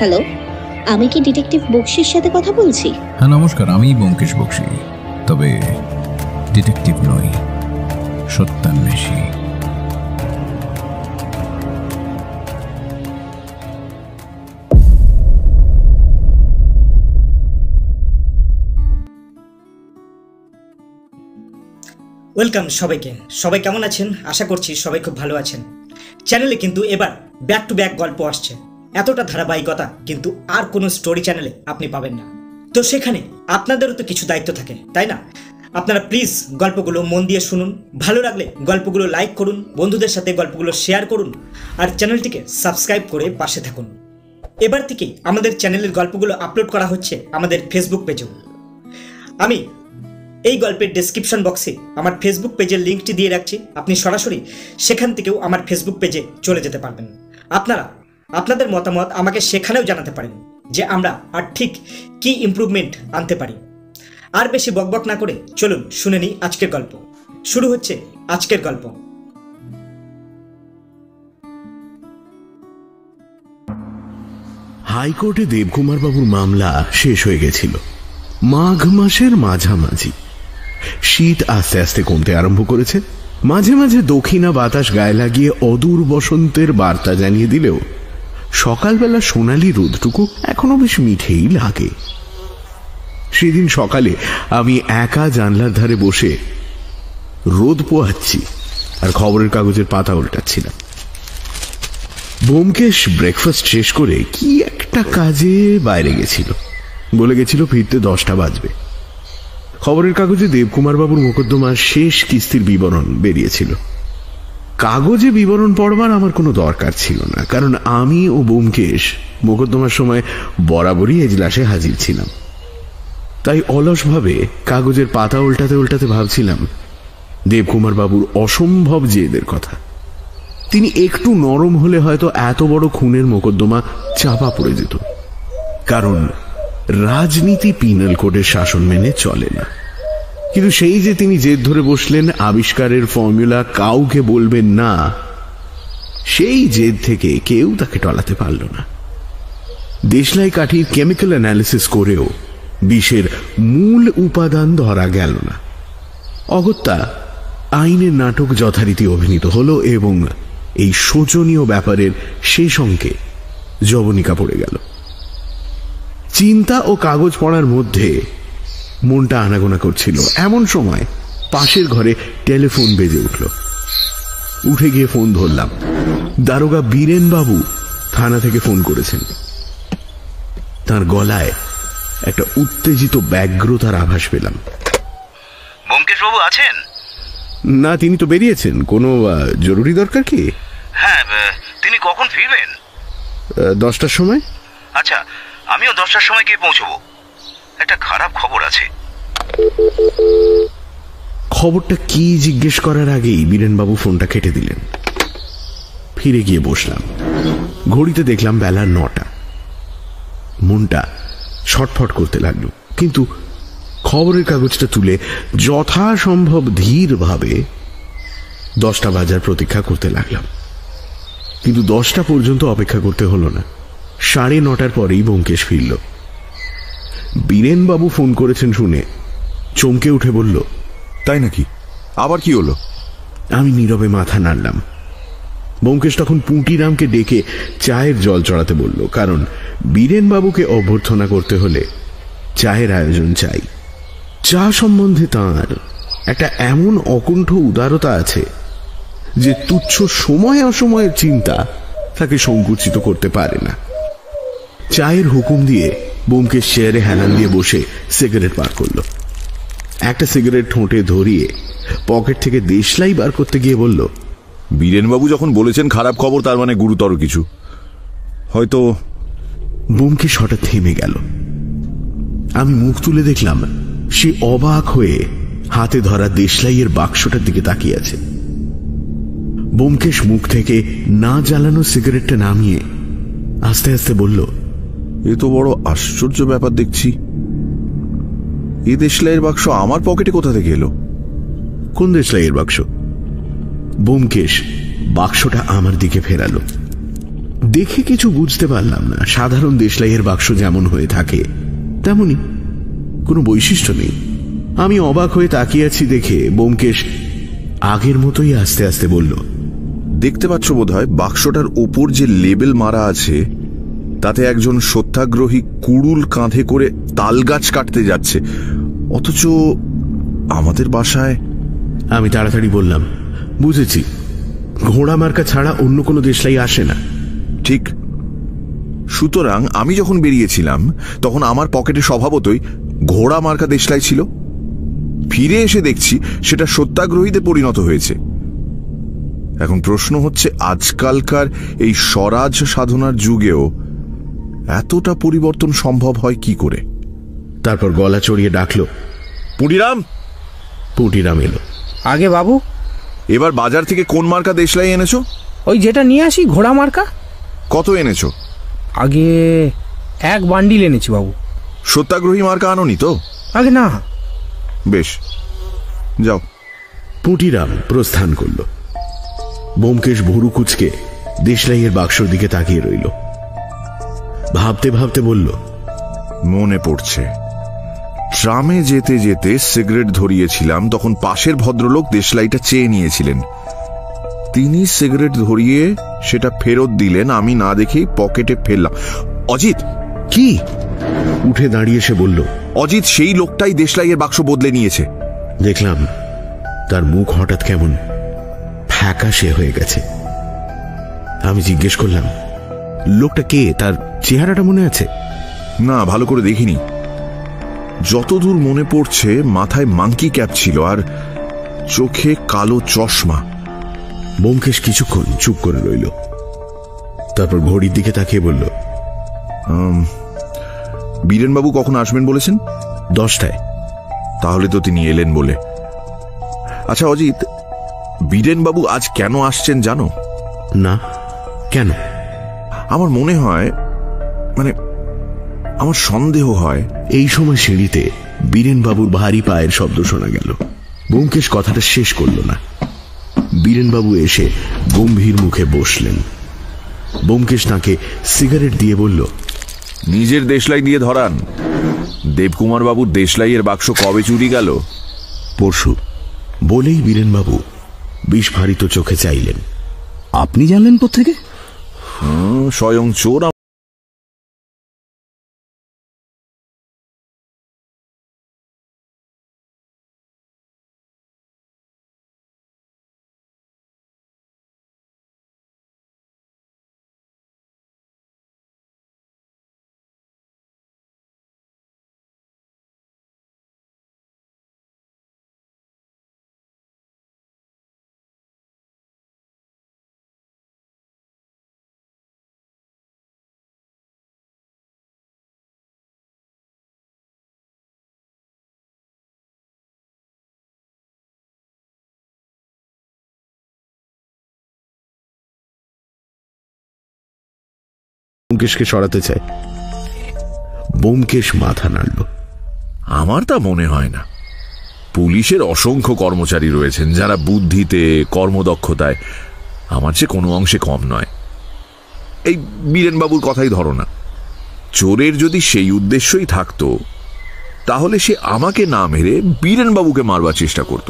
Hello, আমি কি detective বক্সির সাথে কথা বলছি? হ্যাঁ নমস্কার, আমি ব্যোমকেশ বক্সি, তবে ডিটেকটিভ নই, সত্যান্বেষী। ওয়েলকাম সবাইকে। সবাই কেমন আছেন? আশা করছি সবাই খুব ভালো আছেন। চ্যানেলে কিন্তু এবার ব্যাক টু ব্যাক গল্প আসছে। এতটা ধারাবাহিকতা কিন্তু আর কোনো স্টোরি চ্যানেলে আপনি পাবেন না। তো সেখানে আপনাদেরও তো কিছু দায়িত্ব থাকে, তাই না? আপনারা প্লিজ গল্পগুলো মন দিয়ে শুনুন, ভালো লাগলে গল্পগুলো লাইক করুন, বন্ধুদের সাথে গল্পগুলো শেয়ার করুন, আর চ্যানেলটিকে সাবস্ক্রাইব করে পাশে থাকুন। এবার থেকেই আমাদের চ্যানেলের গল্পগুলো আপলোড করা হচ্ছে আমাদের ফেসবুক পেজেও। আমি এই গল্পের ডেসক্রিপশন বক্সে আমার ফেসবুক পেজের লিঙ্কটি দিয়ে রাখছি, আপনি সরাসরি সেখান থেকেও আমার ফেসবুক পেজে চলে যেতে পারবেন। আপনারা আপনাদের মতামত আমাকে সেখানেও জানাতে পারেন যে আমরা আর ঠিক কি ইমপ্রুভমেন্ট আনতে পারি। আর বেশি বকবক না করে চলুন শুনে নিই আজকের গল্প। শুরু হচ্ছে আজকের গল্প। হাইকোর্টে দেবকুমার বাবুর মামলা শেষ হয়ে গেছিল মাঘ মাসের মাঝামাঝি। শীত আস্তে আস্তে কমতে আরম্ভ করেছে। মাঝে মাঝে দক্ষিণা বাতাস গায়ে লাগিয়ে অদূর বসন্তের বার্তা জানিয়ে দিলেও সকালবেলা সোনালি রোদটুকু এখনো বেশ মিঠেই লাগে। সেদিন সকালে আমি একা জানলার ধারে বসে রোদ পোহাচ্ছি আর খবরের কাগজের পাতা উল্টাচ্ছিলাম। ব্যোমকেশ ব্রেকফাস্ট শেষ করে কি একটা কাজে বাইরে গেছিল, বলে গেছিল ফিরতে 10টা বাজবে। খবরের কাগজে দেবকুমার বাবুর মোকদ্দমার শেষ কিস্তির বিবরণ বেরিয়েছিল। কাগজে বিবরণ পড়বার আমার কোনো দরকার ছিল না, কারণ আমি ও ব্যোমকেশ মোকদ্দমার সময় বরাবরই এজলাসে হাজির ছিলাম। তাই অলসভাবে কাগজের পাতা উল্টাতে উল্টাতে ভাবছিলাম দেবকুমার বাবুর অসম্ভব জেদের কথা। তিনি একটু নরম হলে হয়তো এত বড় খুনের মোকদ্দমা চাপা পড়ে যেত, কারণ রাজনীতি পিনাল কোডের শাসন মেনে চলে না। কিন্তু সেই যে তিনি জেদ ধরে বসলেন আবিষ্কারের ফর্মুলা কাউকে বলবেন না, সেই জেদ থেকে কেউ তাকে টলাতে পারল না। দেশলাই কাঠির কেমিক্যাল অ্যানালিসিস করেও বিষের মূল উপাদান ধরা গেল না। অগত্যা আইনের নাটক যথারীতি অভিনীত হলো এবং এই শোচনীয় ব্যাপারের শেষ অঙ্কে জবনিকা পড়ে গেল। চিন্তা ও কাগজ পড়ার মধ্যে মনটা আনাগোনা করছিল। এমন সময় পাশের ঘরে টেলিফোন বেজে উঠল। উঠে গিয়ে ফোন ধরলাম। দারোগা বীরেন বাবু থানা থেকে ফোন করেছেন। তার গলায় একটা উত্তেজিত ব্যগ্রতার আভাস পেলাম। ব্যোমকেশ বাবু আছেন? না, তিনি তো বেরিয়েছেন। কোনো জরুরি দরকার কি? হ্যাঁ, তিনি কখন ফিরবেন? 10টার সময়। আচ্ছা, আমিও 10টার সময় গিয়ে পৌঁছবো। একটা খারাপ খবর আছে। খবরটা কি জিজ্ঞেস করার আগেই বীরেনবাবু ফোনটা কেটে দিলেন। ফিরে গিয়ে বসলাম। ঘড়িতে দেখলাম বেলা 9টা। মনটা ছটফট করতে লাগলো, কিন্তু খবরের কাগজটা তুলে যথাসম্ভব ধীরভাবে 10টা বাজার প্রতীক্ষা করতে লাগলাম। কিন্তু 10টা পর্যন্ত অপেক্ষা করতে হলো না। 9:30 পরেই ব্যোমকেশ ফিরল। বীরেনবাবু ফোন করেছেন শুনে চমকে উঠে বলল, তাই নাকি? আবার কি হলো? আমি নীরবে মাথা নাড়লাম। ব্যোমকেশ তখন পুঁটিরামকে ডেকে চায়ের জল চড়াতে বলল, কারণ বীরেনবাবুকে অভ্যর্থনা করতে হলে চায়ের আয়োজন চাই। চা সম্বন্ধে তাঁর একটা এমন অকুণ্ঠ উদারতা আছে যে তুচ্ছ সময় অসময়ের চিন্তা তাকে সংকুচিত করতে পারে না। চায়ের হুকুম দিয়ে ব্যোমকেশ চেয়ারে হেলান দিয়ে বসে সিগারেট বার করল। একটা সিগারেট ঠোঁটে ধরিয়ে পকেট থেকে দেশলাই বার করতে গিয়ে বলল, বীরেনবাবু যখন বলেছেন খারাপ খবর, তার মানে গুরুতর কিছু হয়তো। ব্যোমকেশ হঠাৎ থেমে গেল। আমি মুখ তুলে দেখলাম সে অবাক হয়ে হাতে ধরা দেশলাইয়ের বাক্সটার দিকে তাকিয়ে আছে। ব্যোমকেশ মুখ থেকে না জ্বালানো সিগারেটটা নামিয়ে আস্তে আস্তে বলল, এ তো বড় আশ্চর্য ব্যাপার দেখছি। এই দেশলাইয়ের বাক্স আমার পকেটে কোথা থেকে এলো? কোন দেশলাইয়ের বাক্স? ব্যোমকেশ বাক্সটা আমার দিকে ফেরালো। দেখে কিছু বুঝতে পারলাম না। সাধারণ দেশলাইয়ের বাক্স যেমন হয়ে থাকে তেমনি, কোনো বৈশিষ্ট্য নেই। আমি অবাক হয়ে তাকিয়ে আছি দেখে ব্যোমকেশ আগের মতোই আস্তে আস্তে বলল, দেখতে পাচ্ছ বোধহয় বাক্সটার ওপর যে লেবেল মারা আছে তাতে একজন সত্যাগ্রহী কুড়ুল কাঁধে করে তাল গাছ কাটতে যাচ্ছে, অথচ আমাদের বাসায়। আমি তাড়াতাড়ি বললাম, বুঝেছি, ঘোড়া মার্কা ছাড়া অন্য কোনো দেশলাই আসে না। ঠিক। সুতরাং আমি যখন বেরিয়েছিলাম তখন আমার পকেটে স্বভাবতই ঘোড়া মার্কা দেশলাই ছিল। ফিরে এসে দেখছি সেটা সত্যাগ্রহীতে পরিণত হয়েছে। এখন প্রশ্ন হচ্ছে, আজকালকার এই স্বরাজ সাধনার যুগেও এতটা পরিবর্তন সম্ভব হয় কি করে? তারপর গলা চড়িয়ে ডাকলো, পুটিরাম। পুটিরাম এলো। আগে বাবু, এবার বাজার থেকে কোন মার্কা দেশলাই এনেছো? ওই যেটা নিয়ে আসি, ঘোড়া মার্কা। কত এনেছো? আগে 1 বান্ডিল এনেছি বাবু। সত্যাগ্রহী মার্কা আনোনি তো? আগে না। বেশ, যাও। পুটিরাম প্রস্থান করল। ব্যোমকেশ ভুরু কুচকে দেশলাইয়ের বাক্সর দিকে তাকিয়ে রইল। ভাবতে ভাবতে বলল, মনে পড়ছে, ট্রামে যেতে যেতে সিগারেট ধরিয়েছিলাম, তখন পাশের ভদ্রলোক দেশলাইটা চেয়ে নিয়েছিলেন। তিনি সিগারেট ধরিয়ে সেটা ফেরত দিলেন, আমি না দেখেই পকেটে ফেললাম। অজিত! কি? উঠে দাঁড়িয়ে সে বলল, অজিত, সেই লোকটাই দেশলাইয়ের বাক্স বদলে নিয়েছে। দেখলাম তার মুখ হঠাৎ কেমন ফ্যাকাশে হয়ে গেছে। আমি জিজ্ঞেস করলাম, লোকটা কে? তার চেহারাটা মনে আছে? না, ভালো করে দেখিনি। যতদূর মনে পড়ছে মাথায় মাংকি ক্যাপ ছিল আর চোখে কালো চশমা। ব্যোমকেশ কিছুক্ষণ চুপ করে রইল, তারপর ঘড়ির দিকে তাকিয়ে বলল, বীরেনবাবু কখন আসবেন বলেছেন? 10টায়। তাহলে তো তিনি এলেন বলে। আচ্ছা অজিত, বীরেনবাবু আজ কেন আসছেন জানো? না, কেন? আমার মনে হয়, আমার সন্দেহ হয়। এই সময় সিঁড়িতে বীরেনবাবুর ভারী পায়ের শব্দ শোনা গেল। ব্যোমকেশ কথাটা শেষ করল না। বীরেনবাবু এসে গম্ভীর মুখে বসলেন। ব্যোমকেশ তাঁকে সিগারেট দিয়ে বলল, নিজের দেশলাই দিয়ে ধরান। দেবকুমার বাবুর দেশলাইয়ের বাক্স কবে চুরি গেল? পরশু। বলেই বীরেনবাবু বিস্ফারিত চোখে চাইলেন। আপনি জানলেন কোত্থেকে? স্বয়ং চোর ব্যোমকেশকে সরাতে চায়। ব্যোমকেশ মাথা নাড়ল। আমার তা মনে হয় না। পুলিশের অসংখ্য কর্মচারী রয়েছেন যারা বুদ্ধিতে, কর্মদক্ষতায় আমার চেয়ে কোনো অংশে কম নয়। এই বীরেনবাবুর কথাই ধরো না। চোরের যদি সেই উদ্দেশ্যই থাকতো তাহলে সে আমাকে না মেরে বীরেনবাবুকে মারবার চেষ্টা করত।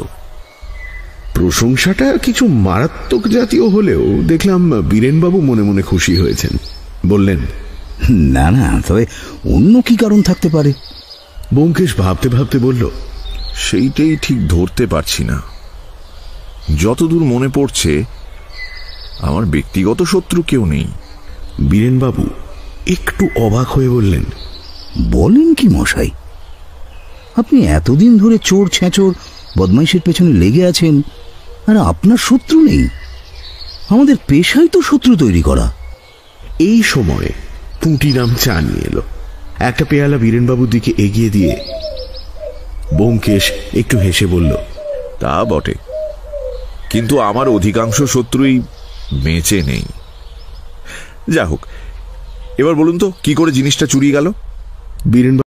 প্রশংসাটা কিছু মারাত্মক জাতীয় হলেও দেখলাম বীরেনবাবু মনে মনে খুশি হয়েছেন। বললেন, না না, তবে অন্য কি কারণ থাকতে পারে? ব্যোমকেশ ভাবতে ভাবতে বলল, সেইটাই ঠিক ধরতে পারছি না। যতদূর মনে পড়ছে আমার ব্যক্তিগত শত্রু কেউ নেই। বীরেনবাবু একটু অবাক হয়ে বললেন, বলেন কি মশাই? আপনি এতদিন ধরে চোর ছেঁচোর বদমাইশের পেছনে লেগে আছেন আর আপনার শত্রু নেই? আমাদের পেশাই তো শত্রু তৈরি করা। এই সময় পুঁটিরাম চা নিয়ে এলো। একটা পেয়ালা বীরেনবাবুর দিকে এগিয়ে দিয়ে ব্যোমকেশ একটু হেসে বলল, তা বটে, কিন্তু আমার অধিকাংশ শত্রুই বেঁচে নেই। যা হোক, এবার বলুন তো কি করে জিনিসটা চুরি গেল? বীরেনবাবু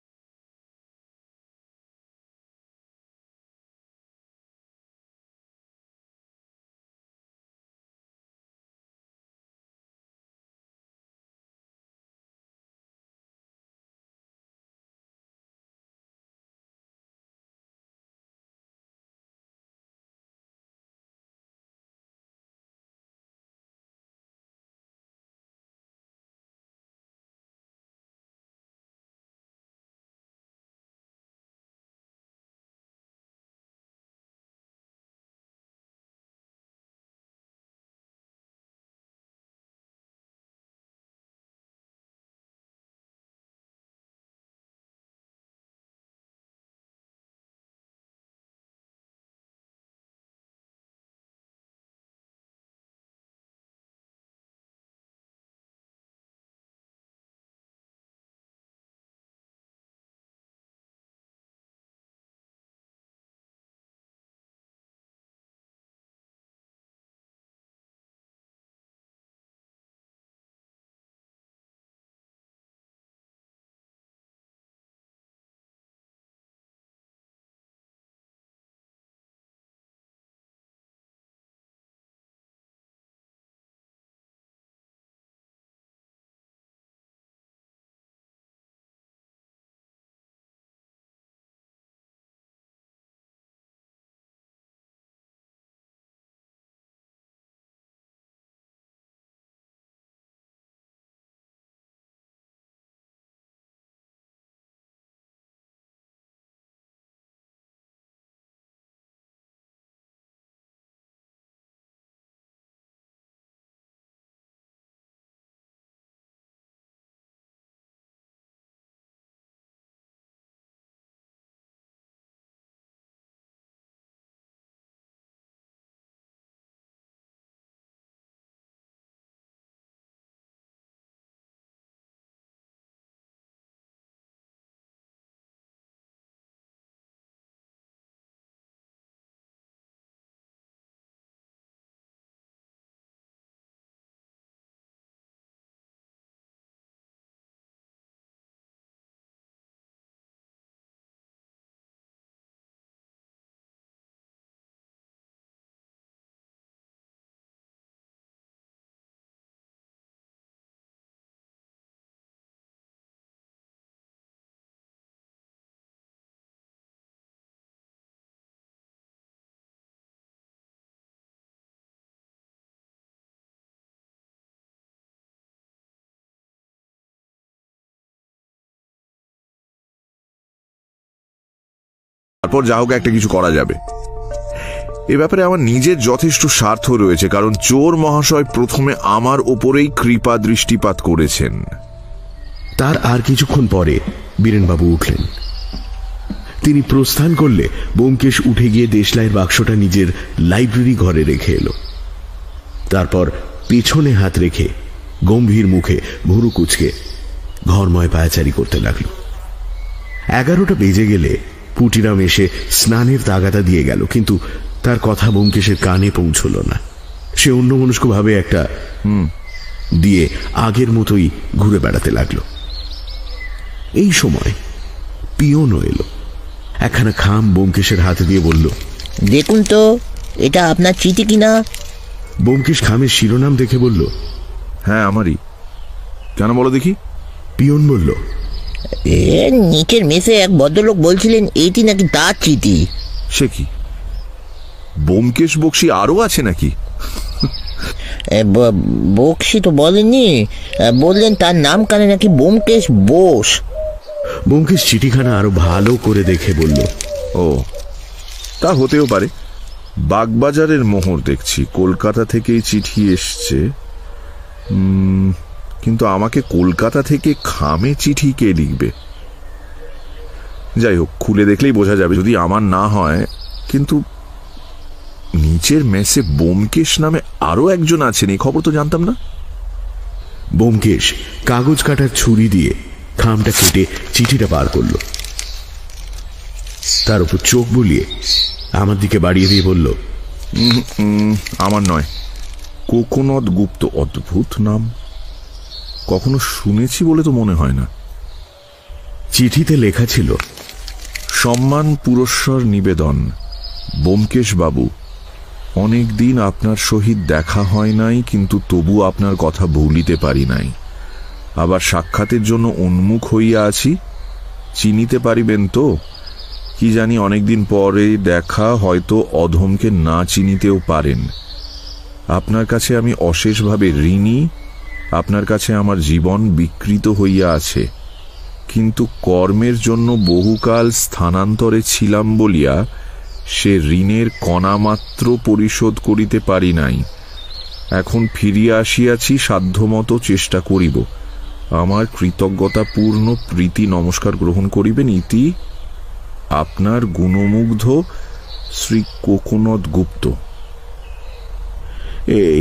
তারপর যা হোক একটা কিছু করা যাবে। এ ব্যাপারে আমার নিজের যথেষ্ট স্বার্থ রয়েছে, কারণ চোর মহাশয় প্রথমে আমার ওপরেই কৃপা দৃষ্টিপাত করেছেন। তার আর কিছুক্ষণ পরে বীরেনবাবু উঠলেন। তিনি প্রস্থান করলে ব্যোমকেশ উঠে গিয়ে দেশলাইয়ের বাক্সটা নিজের লাইব্রেরি ঘরে রেখে এলো। তারপর পেছনে হাত রেখে গম্ভীর মুখে ভুরু কুচকে ঘরময় পায়াচারি করতে লাগল। 11টা বেজে গেলে পুটিরাম এসে স্নানের তাগাদা দিয়ে গেল, কিন্তু তার কথা ব্যোমকেশের কানে পৌঁছল না। সে অন্যমনস্কভাবে একটা দিয়ে আগের মতোই ঘুরে বেড়াতে লাগলো। এই সময় পিয়নও এলো। একখানা খাম ব্যোমকেশের হাতে দিয়ে বলল, দেখুন তো এটা আপনার চিঠি কিনা। ব্যোমকেশ খামের শিরোনাম দেখে বলল, হ্যাঁ আমারই। কেন বলো দেখি? পিয়ন বলল, নিচের মেসে এক ভদ্রলোক বলছিলেন এইটি নাকি তার চিঠি। সে কি, ব্যোমকেশ বক্সী আরো আছে নাকি? বক্সি তো বলেননি, বললেন তার নাম কানে নাকি ব্যোমকেশ বোস। ব্যোমকেশ চিঠিখানা আরো ভালো করে দেখে বলল, ও তা হতেও পারে। বাগবাজারের মোহর দেখছি, কলকাতা থেকেই চিঠি এসছে। কিন্তু আমাকে কলকাতা থেকে খামে চিঠি কে লিখবে? যাই হোক, খুলে দেখলেই বোঝা যাবে যদি আমার না হয়। কিন্তু নিচের মেসে ব্যোমকেশ নামে আরো একজন আছেন, এই খবর তো জানতাম না। ব্যোমকেশ কাগজ কাটার ছুরি দিয়ে খামটা কেটে চিঠিটা বার করল। তার উপর চোখ বুলিয়ে আমার দিকে বাড়িয়ে দিয়ে বলল, আমার নয়, কোকোনদ গুপ্ত। অদ্ভুত নাম, কখনো শুনেছি বলে তো মনে হয় না। চিঠিতে লেখা ছিল, সম্মান পুরস্কার নিবেদন। ব্যোমকেশ বাবু, অনেক দিন আপনার সহিত দেখা হয় নাই, কিন্তু তবু আপনার কথা ভুলিতে পারি নাই। আবার সাক্ষাতের জন্য উন্মুখ হইয়া আছি। চিনিতে পারিবেন তো? কি জানি অনেকদিন পরে দেখা, হয়তো অধমকে না চিনিতেও পারেন। আপনার কাছে আমি অশেষভাবে ঋণী। আপনার কাছে আমার জীবন বিকৃত হইয়া আছে, কিন্তু কর্মের জন্য বহুকাল স্থানান্তরে ছিলাম বলিয়া সে ঋণের কণামাত্র পরিশোধ করিতে পারি নাই। এখন ফিরিয়া আসিয়াছি, সাধ্যমতো চেষ্টা করিব। আমার কৃতজ্ঞতাপূর্ণ প্রীতি নমস্কার গ্রহণ করিবেন। ইতি আপনার গুণমুগ্ধ শ্রী কোকোনদ গুপ্ত।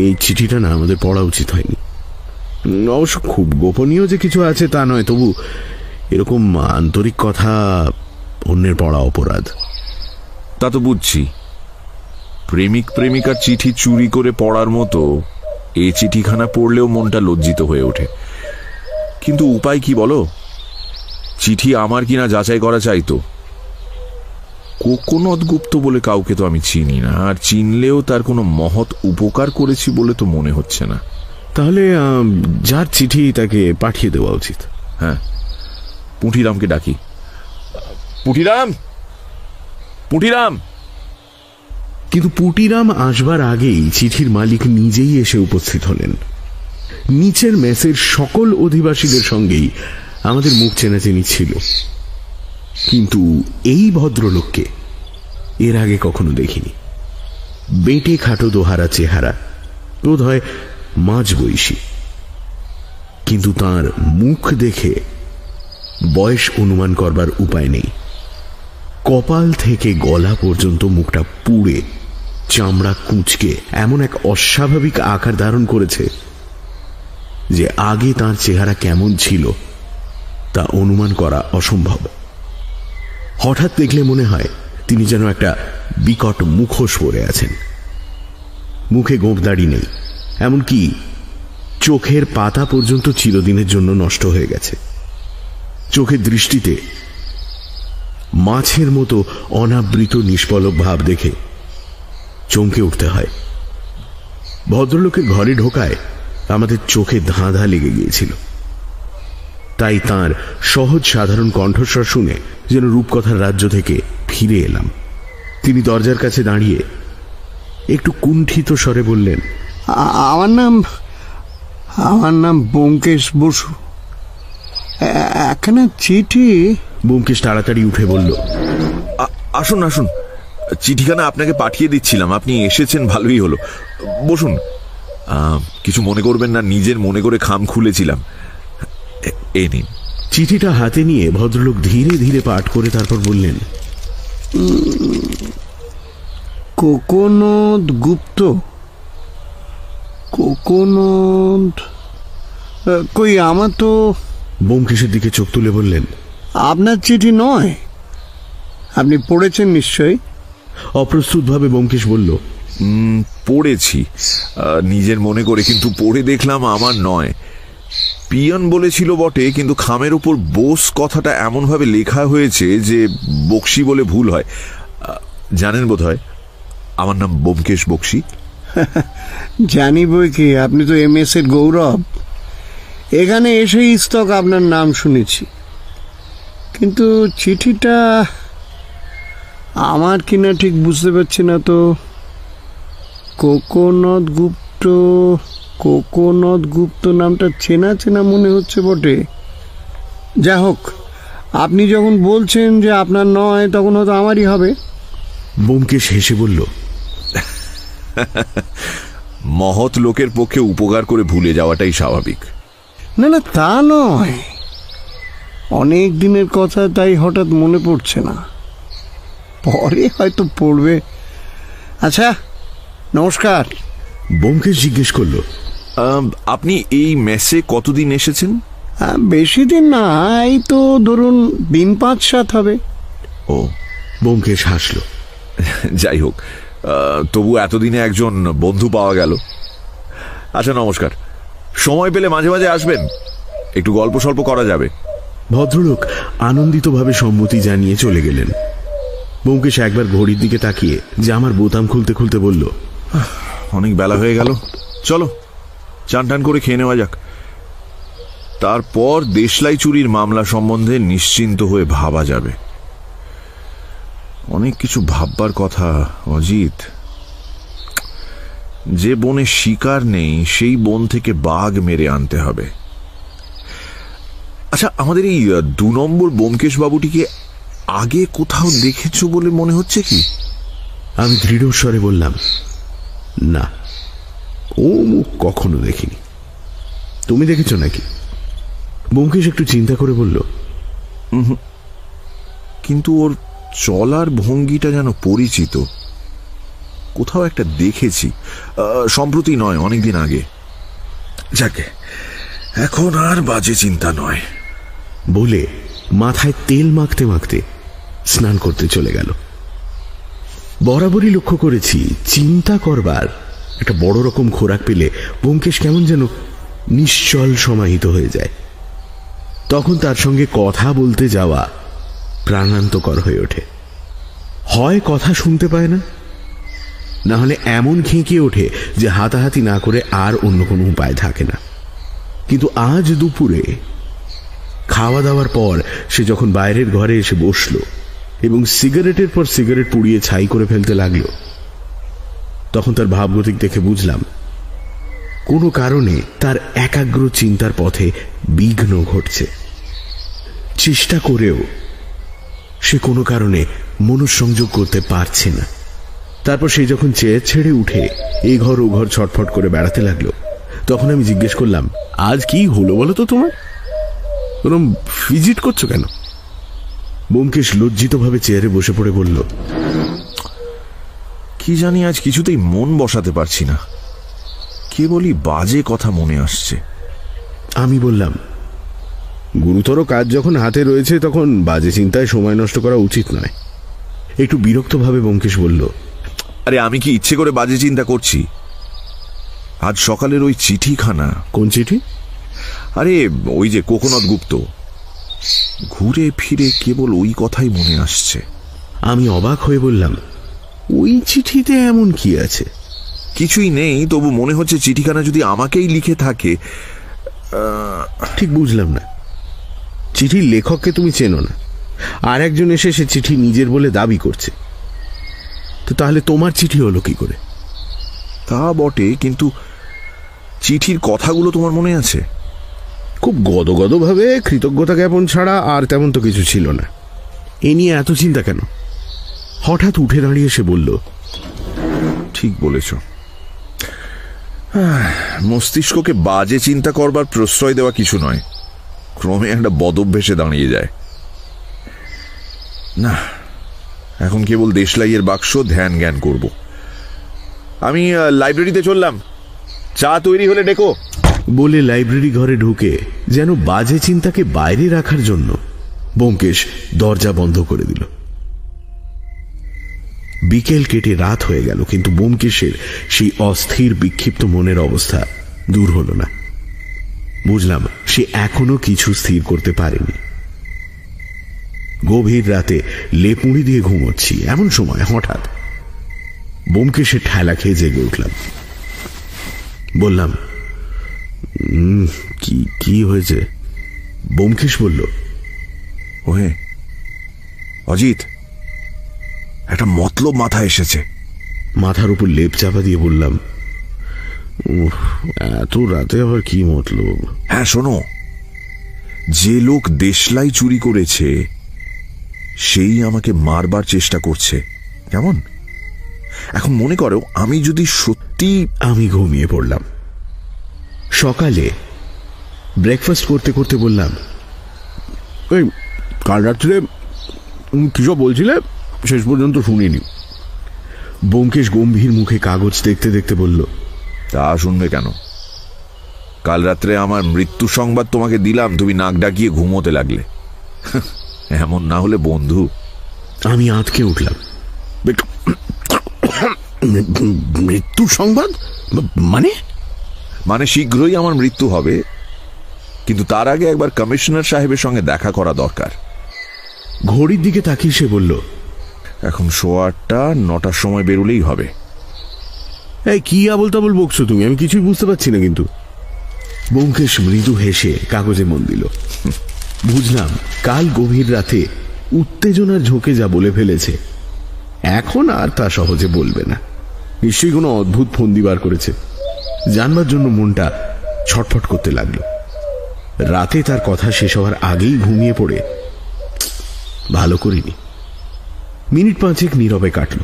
এই চিঠিটা না আমাদের পড়া উচিত হয়নি। অবশ্য খুব গোপনীয় যে কিছু আছে তা নয়, তবু এরকম আন্তরিক কথা অন্যের পড়া অপরাধ। তা তো বুঝছি। প্রেমিক প্রেমিকার চিঠি চুরি করে পড়ার মতো এই চিঠিখানা পড়লেও মনটা লজ্জিত হয়ে ওঠে। কিন্তু উপায় কি বলো? চিঠি আমার কিনা যাচাই করা চাইতো। কোকোনদ গুপ্ত বলে কাউকে তো আমি চিনি না, আর চিনলেও তার কোনো মহৎ উপকার করেছি বলে তো মনে হচ্ছে না। তাহলে যার চিঠি তাকে পাঠিয়ে দেওয়া উচিত। হ্যাঁ, পুঁটিরামকে ডাকি। পুঁটিরাম, পুঁটিরাম। কিন্তু পুটিরাম আসবার আগেই চিঠির মালিক নিজেই এসে উপস্থিত হলেন। নিচের মেসের সকল অধিবাসীদের সঙ্গেই আমাদের মুখ চেনাচেনি ছিল, কিন্তু এই ভদ্রলোককে এর আগে কখনো দেখিনি। বেটে খাটো দোহারা চেহারা, বোধ হয় মাঝ বয়সী, কিন্তু তার মুখ দেখে বয়স অনুমান করবার উপায় নেই। কপাল থেকে গলা পর্যন্ত মুখটা পুড়ে চামড়া কুঁচকে এমন এক অস্বাভাবিক আকার ধারণ করেছে যে আগে তার চেহারা কেমন ছিল তা অনুমান করা অসম্ভব। হঠাৎ দেখলে মনে হয় তিনি যেন একটা বিকট মুখোশ পরে আছেন। মুখে গোঁফদাড়ি নেই, এমনকি চোখের পাতা পর্যন্ত চিরদিনের জন্য নষ্ট হয়ে গেছে। চোখের দৃষ্টিতে মাছের মতো অনাবৃত নিষ্পলক ভাব দেখে চমকে উঠতে হয়। ভদ্রলোকের ঘরে ঢোকায় আমাদের চোখে ধাঁধা লেগে গিয়েছিল, তাই তার সহজ সাধারণ কণ্ঠস্বর শুনে যেন রূপকথার রাজ্য থেকে ফিরে এলাম। তিনি দরজার কাছে দাঁড়িয়ে একটু কুণ্ঠিত স্বরে বললেন, আমার নাম ব্যোমকেশ বসু। একখানা চিঠি। ব্যোমকেশ তাড়াতাড়ি উঠে বলল, আসুন আসুন, চিঠিখানা আপনাকে পাঠিয়ে দিচ্ছিলাম, আপনি এসেছেন ভালোই হলো। বসুন। কিছু মনে করবেন না, নিজের মনে করে খাম খুলেছিলাম। এ নিন। চিঠিটা হাতে নিয়ে ভদ্রলোক ধীরে ধীরে পাঠ করে তারপর বললেন, কোকোনদ গুপ্ত। কোকোনদ কই, আমার তো। ব্যোমকেশের দিকে চোখ তুলে বললেন, আপনার চিঠি নয়, আপনি পড়েছেন নিশ্চয়ই। অপ্রস্তুতভাবে ব্যোমকেশ বলল, পড়েছি নিজের মনে করে, কিন্তু পড়ে দেখলাম আমার নয়। পিয়ন বলেছিল বটে, কিন্তু খামের উপর বোস কথাটা এমনভাবে লেখা হয়েছে যে বক্সি বলে ভুল হয়। জানেন বোধ হয় আমার নাম ব্যোমকেশ বক্সি। জানি বই কি, আপনি তো MS এর গৌরব। এখানে এসেই স্তক আপনার নাম শুনেছি, কিন্তু চিঠিটা আমার কিনা ঠিক বুঝতে পারছি না তো। কোকোনদ গুপ্ত, কোকোনদ গুপ্ত নামটা চেনা চেনা মনে হচ্ছে বটে। যা হোক, আপনি যখন বলছেন যে আপনার নয়, তখন হয়তো আমারই হবে। ব্যোমকেশ হেসে বলল, মহৎ লোকের পক্ষে উপকার করে ভুলে যাওয়াটাই স্বাভাবিক। না না, তা নয়, অনেক দিনের কথা, তাই হঠাৎ মনে পড়ছে না, পরে হয়তো পড়বে। আচ্ছা, নমস্কার। ব্যোমকেশ জিজ্ঞেস করল, আপনি এই মেসে কতদিন এসেছেন? বেশি দিন না, এই তো ধরুন দিন 5-7 হবে। ও। ব্যোমকেশ হাসল। যাই হোক, তবু এতদিনে একজন বন্ধু পাওয়া গেল। আচ্ছা, নমস্কার। সময় পেলে মাঝে মাঝে আসবেন, একটু গল্প সল্প করা যাবে। ভদ্রলোক আনন্দিতভাবে সম্মতি জানিয়ে চলে গেলেন। ব্যোমকেশ একবার ঘড়ির দিকে তাকিয়ে জামার বোতাম খুলতে খুলতে বলল, অনেক বেলা হয়ে গেল, চলো চান টান করে খেয়ে নেওয়া যাক। তারপর দেশলাই চুরির মামলা সম্বন্ধে নিশ্চিন্ত হয়ে ভাবা যাবে। অনেক কিছু ভাববার কথা অজিত। যে বনে শিকার নেই, সেই বন থেকে বাঘ মেরে আনতে হবে। আচ্ছা, আমাদের এই 2 নম্বর ব্যোমকেশ বাবুটিকে আগে কোথাও দেখেছো বলে মনে হচ্ছে কি? আমি দৃঢ় স্বরে বললাম, না, ও মুখ কখনো দেখিনি। তুমি দেখেছো নাকি? ব্যোমকেশ একটু চিন্তা করে বলল, কিন্তু ওর চলার ভঙ্গিটা যেন পরিচিত, কোথাও একটা দেখেছি। সম্প্রতি নয়, অনেকদিন আগে। যাকে, এখন আর বাজে চিন্তা নয় বলে মাথায় তেল মাখতে মাখতে স্নান করতে চলে গেল। বরাবরই লক্ষ্য করেছি, চিন্তা করবার একটা বড় রকম খোরাক পেলে ব্যোমকেশ কেমন যেন নিশ্চল সমাহিত হয়ে যায়। তখন তার সঙ্গে কথা বলতে যাওয়া প্রাণান্তকর হয়ে ওঠে। হয় কথা শুনতে পায় না, না হলে এমন খেঁকিয়ে ওঠে যে হাতাহাতি না করে আর অন্য কোনো উপায় থাকে না। কিন্তু আজ দুপুরে খাওয়া দাওয়ার পর সে যখন বাইরের ঘরে এসে বসল এবং সিগারেটের পর সিগারেট পুড়িয়ে ছাই করে ফেলতে লাগল, তখন তার ভাবগতিক দেখে বুঝলাম কোনো কারণে তার একাগ্র চিন্তার পথে বিঘ্ন ঘটছে। চেষ্টা করেও সে কোনো কারণে মনঃসংযোগ করতে পারছে না। তারপর সে যখন চেয়ার ছেড়ে উঠে এই ঘর ও ঘর ছটফট করে বেড়াতে লাগলো, তখন আমি জিজ্ঞেস করলাম, আজ কি হলো বলো তো তোমার? ওরম ফিজিট করছো কেন? ব্যোমকেশ লজ্জিতভাবে চেয়ারে বসে পড়ে বলল, কি জানি আজ কিছুতেই মন বসাতে পারছি না, কেবলই বাজে কথা মনে আসছে। আমি বললাম, গুরুতর কাজ যখন হাতে রয়েছে তখন বাজে চিন্তায় সময় নষ্ট করা উচিত নয়। একটু বিরক্তভাবে ব্যোমকেশ বলল, আরে আমি কি ইচ্ছে করে বাজে চিন্তা করছি? আজ সকালের ওই চিঠিখানা। কোন চিঠি? আরে ওই যে কোকোনদ গুপ্ত। ঘুরে ফিরে কেবল ওই কথাই মনে আসছে। আমি অবাক হয়ে বললাম, ওই চিঠিতে এমন কি আছে? কিছুই নেই, তবু মনে হচ্ছে চিঠিখানা যদি আমাকেই লিখে থাকে। ঠিক বুঝলাম না। চিঠির লেখককে তুমি চেনো না, আর একজন এসে সে চিঠি নিজের বলে দাবি করছে, তো তাহলে তোমার চিঠি হলো কি করে? তা বটে, কিন্তু চিঠির কথাগুলো তোমার মনে আছে? খুব গদগদ ভাবে কৃতজ্ঞতা জ্ঞাপন ছাড়া আর তেমন তো কিছু ছিল না। এ নিয়ে এত চিন্তা কেন? হঠাৎ উঠে দাঁড়িয়ে সে বলল, ঠিক বলেছ। মস্তিষ্ককে বাজে চিন্তা করবার প্রশ্রয় দেওয়া কিছু নয়, ক্রমে একটা বদভ্যাসে দাঁড়িয়ে যায়। না, এখন কেবল দেশলাইয়ের বাক্স ধ্যান জ্ঞান করব। আমি লাইব্রেরিতে চললাম, চা তৈরি হলে ডেকো। বলে লাইব্রেরি ঘরে ঢুকে যেন বাজে চিন্তাকে বাইরে রাখার জন্য ব্যোমকেশ দরজা বন্ধ করে দিল। বিকেল কেটে রাত হয়ে গেল, কিন্তু ব্যোমকেশের সেই অস্থির বিক্ষিপ্ত মনের অবস্থা দূর হল না। বুঝলাম সে এখনো কিছু স্থির করতে পারেনি। গভীর রাতে লেপুড়ি দিয়ে ঘুমোচ্ছি, এমন সময় হঠাৎ ব্যোমকেশের ঠেলা খেয়ে জেগে উঠলাম। বললাম, কি হয়েছে? ব্যোমকেশ বলল, ওহে অজিত, একটা মতলব মাথায় এসেছে। মাথার উপর লেপ চাপা দিয়ে বললাম, এত রাতে আবার কি মতলব? হ্যাঁ শোনো, যে লোক দেশলাই চুরি করেছে সেই আমাকে মারবার চেষ্টা করছে। কেমন? এখন মনে করো আমি যদি সত্যি... আমি ঘুমিয়ে পড়লাম। সকালে ব্রেকফাস্ট করতে করতে বললাম, এই কাল রাত্রে কিসব বলছিলে, শেষ পর্যন্ত শুনিনি। ব্যোমকেশ গম্ভীর মুখে কাগজ দেখতে দেখতে বলল, তা শুনবে কেন? কাল রাত্রে আমার মৃত্যু সংবাদ তোমাকে দিলাম, তুমি নাক ডাকিয়ে ঘুমোতে লাগলে। এমন না হলে বন্ধু। আমি আঁতকে উঠলাম। মৃত্যু সংবাদ মানে শীঘ্রই আমার মৃত্যু হবে, কিন্তু তার আগে একবার কমিশনার সাহেবের সঙ্গে দেখা করা দরকার। ঘড়ির দিকে তাকিয়ে সে বলল, এখন 8:15, 9টার সময় বেরোলেই হবে। এই কি আবল তাবল বকছো তুমি, আমি কিছুই বুঝতে পারছি না। কিন্তু ব্যোমকেশ মৃদু হেসে কাগজে মন দিল। বুঝলাম কাল গভীর রাতে উত্তেজনার ঝোঁকে যা বলে ফেলেছে এখন আর তা সহজে বলবে না। নিশ্চয়ই কোনো অদ্ভুত ফন্দি বার করেছে। জানবার জন্য মনটা ছটফট করতে লাগলো। রাতে তার কথা শেষ হওয়ার আগেই ঘুমিয়ে পড়ে ভালো করিনি। মিনিট 5 নীরবে কাটল।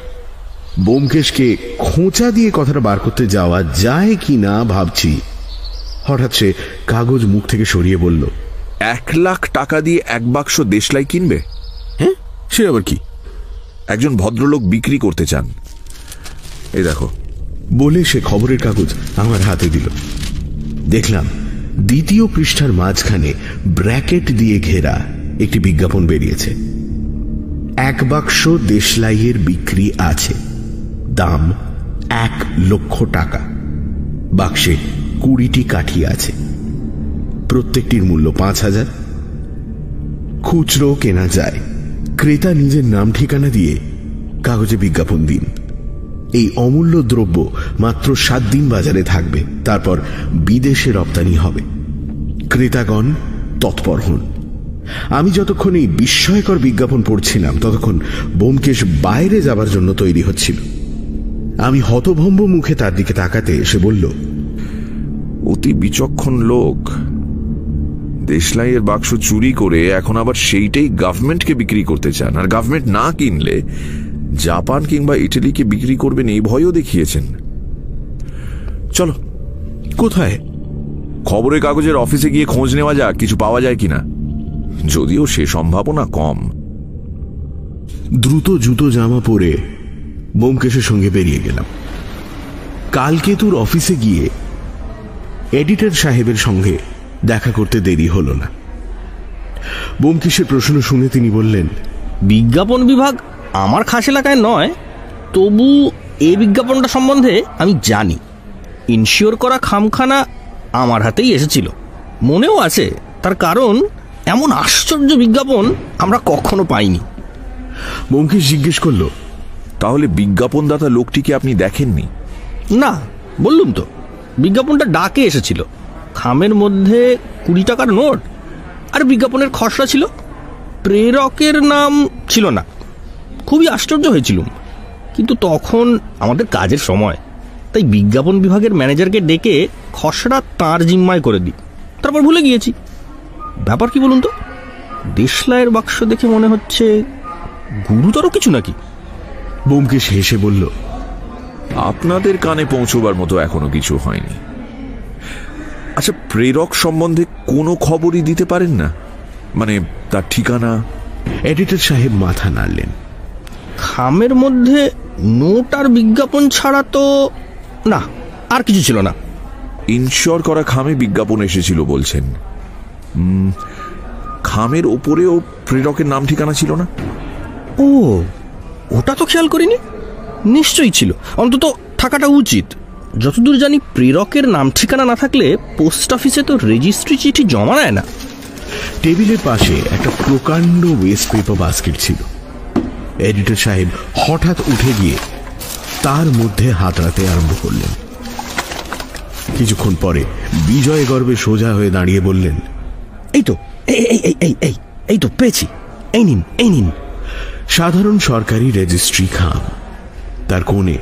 ব্যোমকেশকে খোঁচা দিয়ে কথাটা বার করতে যাওয়া যায় কি না ভাবছি, হঠাৎ সে কাগজ মুখ থেকে সরিয়ে বলল, 1 লাখ টাকা দিয়ে 1 বাক্স দেশলাই কিনবে? হ্যাঁ, সে আবার কি? একজন ভদ্রলোক বিক্রি করতে চান, এই দেখো। বলে সে খবরের কাগজ আমার হাতে দিল। দেখলাম দ্বিতীয় পৃষ্ঠার মাঝখানে ব্র্যাকেট দিয়ে ঘেরা একটি বিজ্ঞাপন বেরিয়েছে। 1 বাক্স দেশলাইয়ের বিক্রি আছে, দাম 1 লক্ষ টাকা। বাক্সে 20টি কাঠি আছে, প্রত্যেকটির মূল্য 5,000। খুচরো কেনা যায়। ক্রেতা নিজের নাম ঠিকানা দিয়ে কাগজে বিজ্ঞাপন দিন। এই অমূল্য দ্রব্য মাত্র 7 দিন বাজারে থাকবে, তারপর বিদেশে রপ্তানি হবে। ক্রেতাগণ তৎপর হন। আমি যতক্ষণ এই বিস্ময়কর বিজ্ঞাপন পড়ছিলাম ততক্ষণ ব্যোমকেশ বাইরে যাবার জন্য তৈরি হচ্ছিল। আমি হতভম্ব মুখে তার দিকে তাকাতে এসে বলল, অতি বিচক্ষণ লোক। দেশলাইয়ের বাক্স চুরি করে এখন আবার সেইটাই গভর্নমেন্টকে বিক্রি করতে চান, আর গভর্নমেন্ট না কিনলে জাপান কিংবা ইটালিকে বিক্রি করবেন এই ভয়ও দেখিয়েছেন। চলো। কোথায়? খবরের কাগজের অফিসে গিয়ে খোঁজ নেওয়া যাক কিছু পাওয়া যায় কিনা, যদিও সে সম্ভাবনা কম। দ্রুত জুতো জামা পরে ব্যোমকেশের সঙ্গে বেরিয়ে গেলাম। কালকেতুর অফিসে গিয়ে এডিটর সাহেবের সঙ্গে দেখা করতে দেরি হল না। ব্যোমকেশের প্রশ্ন শুনে তিনি বললেন, বিজ্ঞাপন বিভাগ আমার খাস এলাকায় নয়, তবু এই বিজ্ঞাপনটা সম্বন্ধে আমি জানি। ইনশিওর করা খামখানা আমার হাতেই এসেছিল, মনেও আছে। তার কারণ এমন আশ্চর্য বিজ্ঞাপন আমরা কখনো পাইনি। ব্যোমকেশ জিজ্ঞেস করল, তাহলে বিজ্ঞাপনদাতা লোকটিকে আপনি দেখেননি? না, বললুম তো, বিজ্ঞাপনটা ডাকে এসেছিল। খামের মধ্যে 20 টাকার নোট আর বিজ্ঞাপনের খসড়া ছিল, প্রেরকের নাম ছিল না। খুবই আশ্চর্য হয়েছিলাম, কিন্তু তখন আমাদের কাজের সময়, তাই বিজ্ঞাপন বিভাগের ম্যানেজারকে ডেকে খসড়া তাঁর জিম্মায় করে দিই। তারপর ভুলে গিয়েছি। ব্যাপার কি বলুন তো, দেশলাইয়ের বাক্স দেখে মনে হচ্ছে গুরুতর কিছু নাকি? ব্যোমকেশ হেসে বলল, আপনাদের কানে পৌঁছবার মতো এখনো কিছু হয়নি। আচ্ছা, প্রেরক সম্বন্ধে কোনো খবরই দিতে পারেন না? মানে তার ঠিকানা? এডিটর সাহেব মাথা নাড়লেন। খামের মধ্যে নোট আর বিজ্ঞাপন ছাড়া তো না, আর কিছু ছিল না। ইনশিওর করা খামে বিজ্ঞাপন এসেছিল বলছেন। খামের ওপরেও প্রেরকের নাম ঠিকানা ছিল না? ও, ওটা তো খেয়াল করিনি। নিশ্চয়ই ছিল, অন্তত থাকাটা উচিত। যতদূর জানি প্রেরকের নাম ঠিকানা না থাকলে পোস্ট অফিসে তো রেজিস্ট্রি চিঠি জমা নেয় না। টেবিলের পাশে একটা প্রকাণ্ড ওয়েস্ট পেপার বাস্কেট ছিল। এডিটর সাহেব হঠাৎ উঠে গিয়ে তার মধ্যে হাতড়াতে আরম্ভ করলেন। কিছুক্ষণ পরে বিজয় গর্বে সোজা হয়ে দাঁড়িয়ে বললেন, এই তো, এই তো পেয়েছি, এই নিন, এই নিন। সাধারণ সরকারি রেজিস্ট্রি খাম। তার কোণে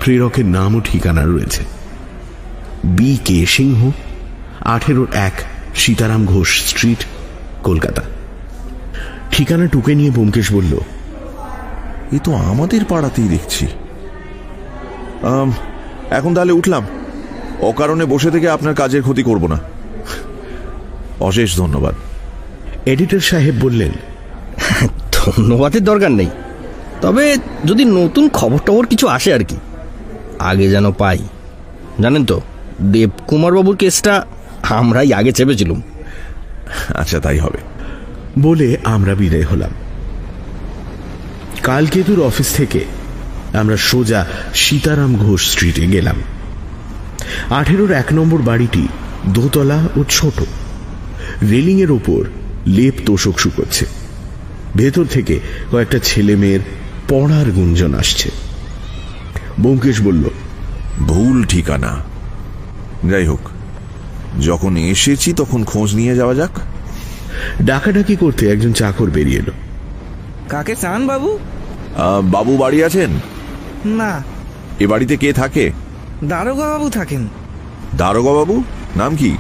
প্রেরকের নাম ও ঠিকানা রয়েছে। B.K. সিংহ, 18-1 সীতারাম ঘোষ স্ট্রিট, কলকাতা। ঠিকানা টুকে নিয়ে ব্যোমকেশ বলল, এ তো আমাদের পাড়াতেই দেখছি। এখন তাহলে উঠলাম। অকারণে বসে থেকে আপনার কাজের ক্ষতি করব না। অশেষ ধন্যবাদ। এডিটর সাহেব বললেন, ধন্যবাদের দরকার নেই, তবে যদি নতুন খবর টবর কিছু আসে আর কি, আগে যেন পাই। জানেন তো, দেবকুমার বাবুর কেসটা আমরাই আগে চেপেছিলাম। আচ্ছা, তাই হবে। বলে আমরা বিদায় হলাম। কালকেতুর অফিস থেকে আমরা সোজা সীতারাম ঘোষ স্ট্রিটে গেলাম। 18-1 নম্বর বাড়িটি দোতলা ও ছোট। রেলিং এর ওপর লেপ তোষক শুকোচ্ছে। ভেতর থেকে কয়েকটা ছেলে মেয়ের পড়ার গুঞ্জন আসছে। ব্যোমকেশ বলল, ভুল ঠিকানা। যাই হোক, যখন এসেছি তখন খোঁজ নিয়ে যাওয়া যাক। ডাকাডাকি করতে একজন চাকর বেরিয়ে এলো। কাকে চান বাবু? বাবু বাড়ি আছেন? না। এ বাড়িতে কে থাকে? দারোগা বাবু থাকেন। দারোগা বাবু? নাম কি?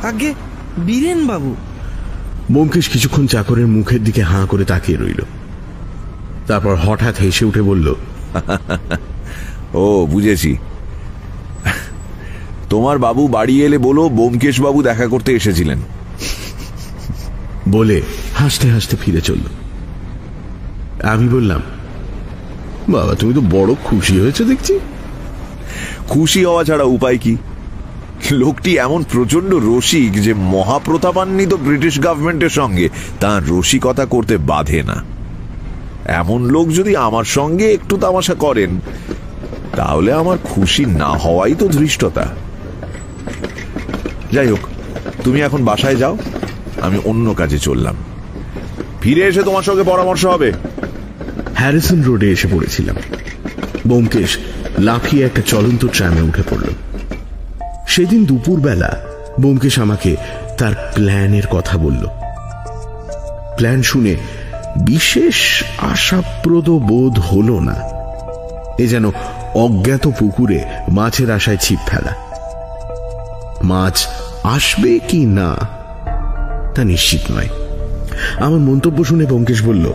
আগে বীরেন বাবু। ব্যোমকেশ কিছুক্ষণ চাকরের মুখের দিকে হাঁ করে তাকিয়ে রইল। তারপর হঠাৎ হেসে উঠে বলল, ও বুঝেছি। তোমার বাবু বাড়ি এলে বলো ব্যোমকেশ বাবু দেখা করতে এসেছিলেন। বলে হাসতে হাসতে ফিরে চলল। আমি বললাম, বাবা তুমি তো বড় খুশি হয়েছে দেখছি। খুশি হওয়া ছাড়া উপায় কি? লোকটি এমন প্রচন্ড রসিক যে মহাপ্রতাপান্বিত ব্রিটিশ গভর্নমেন্টের সঙ্গে তার রসিকতা করতে বাধে না। এমন লোক যদি আমার সঙ্গে একটু তামাশা করেন, তাহলে আমার খুশি না হওয়াই তো ধৃষ্টতা। যাই হোক, তুমি এখন বাসায় যাও, আমি অন্য কাজে চললাম। ফিরে এসে তোমার সঙ্গে পরামর্শ হবে। হ্যারিসন রোডে এসে পড়েছিলাম। ব্যোমকেশ লাফিয়ে একটা চলন্ত ট্রামে উঠে পড়ল। সেদিন দুপুরবেলা ব্যোমকেশ আমাকে তার প্ল্যানের কথা বলল। প্ল্যান শুনে বিশেষ আশাপ্রদ বোধ হলো না। এ যেন অজ্ঞাত পুকুরে মাছের আশায় ছিপ ফেলা। মাছ আসবে কি না তা নিশ্চিত নয়। আমার মন্তব্য শুনে ব্যোমকেশ বলল,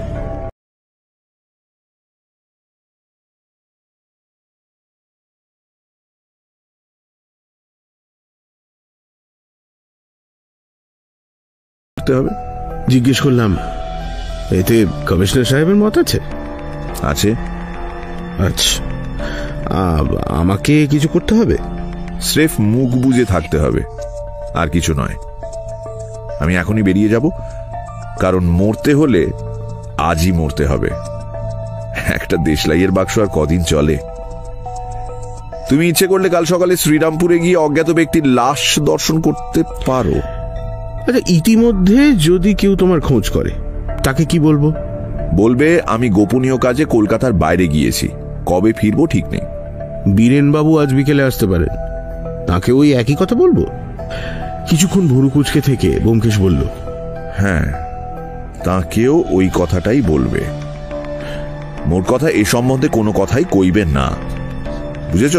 হবে। জিজ্ঞেস করলাম, এতে কমিশনার সাহেবের মত আছে? আছে। আচ্ছা, আমাকে কিছু করতে হবে? স্রেফ মুখ বুজে থাকতে হবে, আর কিছু নয়। আমি এখনই বেরিয়ে যাব, কারণ মরতে হলে আজই মরতে হবে। একটা দেশলাইয়ের বাক্স আর কদিন চলে? তুমি ইচ্ছে করলে কাল সকালে শ্রীরামপুরে গিয়ে অজ্ঞাত ব্যক্তির লাশ দর্শন করতে পারো। আচ্ছা, ইতিমধ্যে যদি কেউ তোমার খোঁজ করে তাকে কি বলবো? বলবে আমি গোপনীয় কাজে কলকাতার বাইরে গিয়েছি, কবে ফিরবো ঠিক নেই। বীরেন বাবু আজ বিকেলে আসতে পারেন, তাকে ওই একই কথা বলবো? কিছুক্ষণ ভুরু কুচকে থেকে ব্যোমকেশ বলল, হ্যাঁ, তাকেও ওই কথাটাই বলবে। মোট কথা, এ সম্বন্ধে কোনো কথাই কইবেন না, বুঝেছ?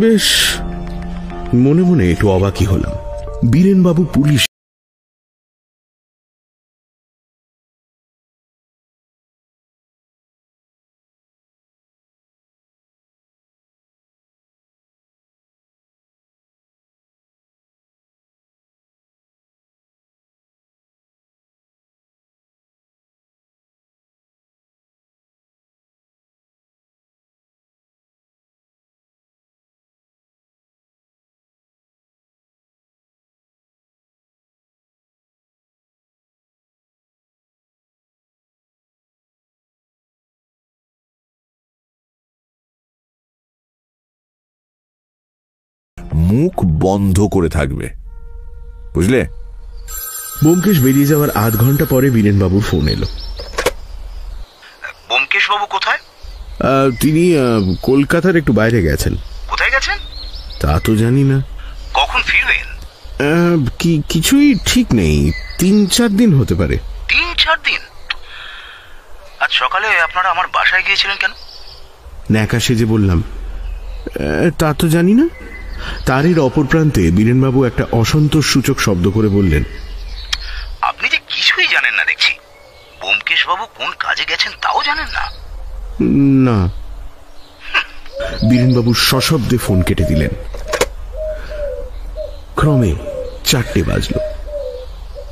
বেশ। মনে মনে একটু অবাকই হলাম। বীরেন বাবু পুলিশ মুখ বন্ধ করে থাকবে, বুঝলে? ব্যোমকেশ বেরিয়ে যাওয়ার আধ ঘন্টা পরে বীরেনবাবুর ফোন এলো। ব্যোমকেশ বাবু কোথায়? তিনি কলকাতার একটু বাইরে গেছেন। কোথায় গেছেন তা তো জানি না। কখন ফিরবেন? কিছুই ঠিক নেই, 3-4 দিন হতে পারে। 3-4 দিন? আজ সকালে আপনারা আমার বাসায় গিয়েছিলেন কেন? ন্যাকা সেজে বললাম, তা তো জানি না। তারের অপর প্রান্তে বীরেনবাবু একটা অসন্তোষ সূচক শব্দ করে বললেন, আপনি যে কিছুই জানেন না দেখছি। ব্যোমকেশ বাবু কোন কাজে গেছেন তাও জানেন না? না। বীরেনবাবু সশব্দে ফোন কেটে দিলেন। ক্রমে 4টে বাজল।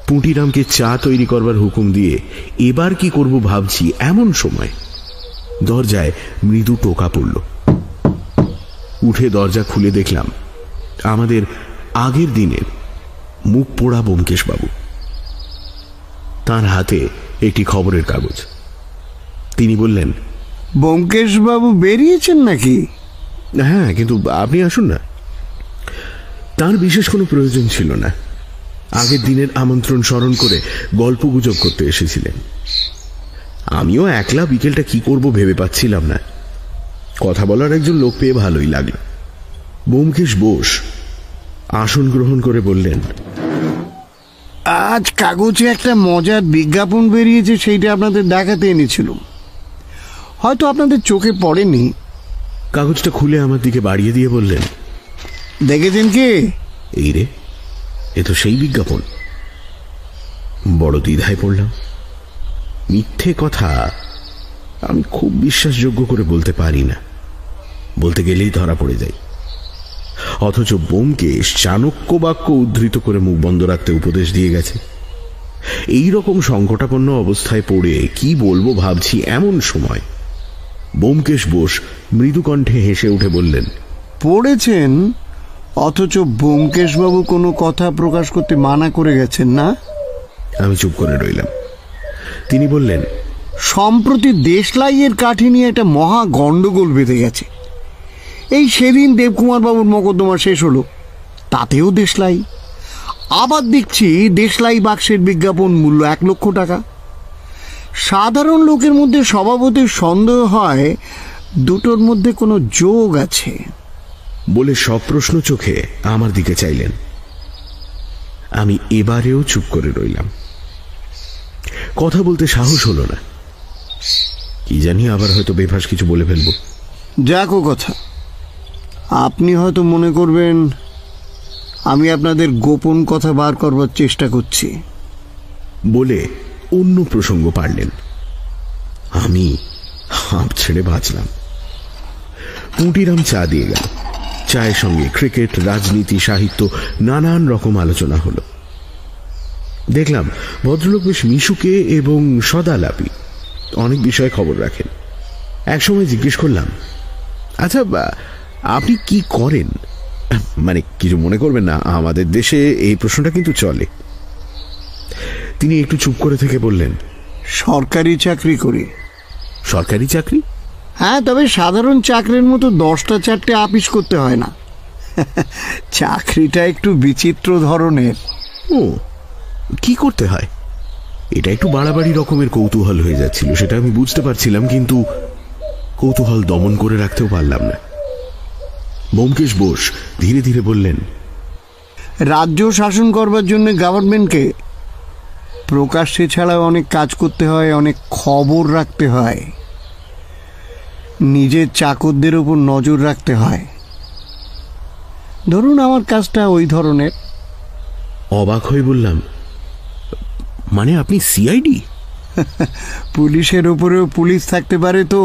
পুঁটিরামকে চা তৈরি করবার হুকুম দিয়ে এবার কি করব ভাবছি, এমন সময় দরজায় মৃদু টোকা পড়ল। উঠে দরজা খুলে দেখলাম আমাদের আগের দিনের মুখ পোড়া ব্যোমকেশ বাবু। তার হাতে একটি খবরের কাগজ। তিনি বললেন, ব্যোমকেশ বাবু বেরিয়েছেন নাকি? হ্যাঁ, কিন্তু আপনি আসুন না। তার বিশেষ কোনো প্রয়োজন ছিল না। আগের দিনের আমন্ত্রণ স্মরণ করে গল্প গুজব করতে এসেছিলেন। আমিও একলা বিকেলটা কি করব ভেবে পাচ্ছিলাম না। কথা বলার একজন লোক পেয়ে ভালোই লাগলো। ব্যোমকেশ বোস আসন গ্রহণ করে বললেন, আজ কাগজে একটা মজার বিজ্ঞাপন বেরিয়েছে, সেইটা আপনাদের দেখাতে এনেছিলাম। হয়তো আপনাদের চোখে পড়েনি। কাগজটা খুলে আমার দিকে বাড়িয়ে দিয়ে বললেন, দেখেছেন কি? এই রে, এ তো সেই বিজ্ঞাপন। বড় দ্বিধায় পড়লাম। মিথ্যে কথা আমি খুব বিশ্বাসযোগ্য করে বলতে পারি না, বলতে গেলেই ধরা পড়ে যাই। অথচ ব্যোমকেশ চাণক্য বাক্য উদ্ধৃত করে মুখ বন্ধ রাখতে উপদেশ দিয়ে গেছে। এই রকম সংকটাপন্ন অবস্থায় পড়ে কি বলবো ভাবছি, এমন সময় ব্যোমকেশ বোস মৃদুকণ্ঠে হেসে উঠে বললেন, পড়েছেন, অথচ ব্যোমকেশ বাবু কোনো কথা প্রকাশ করতে মানা করে গেছেন না? আমি চুপ করে রইলাম। তিনি বললেন, সম্প্রতি দেশলাইয়ের কাঠি নিয়ে একটা মহা গন্ডগোল বেঁধে গেছে। এই সেদিন দেবকুমার বাবুর মকদ্দমা শেষ হলো, তাতেও দেশলাই। আবার দেখছি দেশলাই বাক্সের বিজ্ঞাপন মূল্য 1 লক্ষ টাকা। সাধারণ লোকের মধ্যে স্বভাবতই সন্দেহ হয় দুটোর মধ্যে কোনো যোগ আছে বলে সপ্রশ্ন চোখে আমার দিকে চাইলেন। আমি এবারেও চুপ করে রইলাম। কথা বলতে সাহস হলো না। কি জানি আবার হয়তো বেফাস কিছু বলে ফেলবো। যাকো কথা, আপনি হয়তো মনে করবেন আমি আপনাদের গোপন কথা বার করবার চেষ্টা করছি বলে অন্য প্রসঙ্গ পারলেন। আমি হাঁপ ছেড়ে বাঁচলাম। পুঁটিরাম চা দিয়ে গেল। চায়ের সঙ্গে ক্রিকেট, রাজনীতি, সাহিত্য নানান রকম আলোচনা হলো। দেখলাম ভদ্রলোক বেশ মিশুকে এবং সদালাপি, অনেক বিষয়ে খবর রাখেন। একসময় জিজ্ঞেস করলাম, আচ্ছা আপনি কি করেন? মানে কিছু মনে করবেন না, আমাদের দেশে এই প্রশ্নটা কিন্তু চলে। তিনি একটু চুপ করে থেকে বললেন, সরকারি চাকরি করি। সরকারি চাকরি? হ্যাঁ, তবে সাধারণ চাকরির মতো 10টা 4টে আপিস করতে হয় না। চাকরিটা একটু বিচিত্র ধরনের। ও, কি করতে হয়? এটা একটু বাড়াবাড়ি রকমের কৌতূহল হয়ে যাচ্ছিল, সেটা আমি বুঝতে পারছিলাম, কিন্তু কৌতূহল দমন করে রাখতেও পারলাম না। ব্যোমকেশ বোস ধীরে ধীরে বললেন, রাজ্য শাসন করবার জন্য গভর্নমেন্টকে প্রকাশ্যে ছাড়াও অনেক কাজ করতে হয়, অনেক খবর রাখতে হয়, নিজের চাকরদের উপর নজর রাখতে হয়। ধরুন আমার কাজটা ওই ধরনের। অবাক হয়ে বললাম, মানে আপনি সিআইডি? পুলিশের উপরেও পুলিশ থাকতে পারে তো।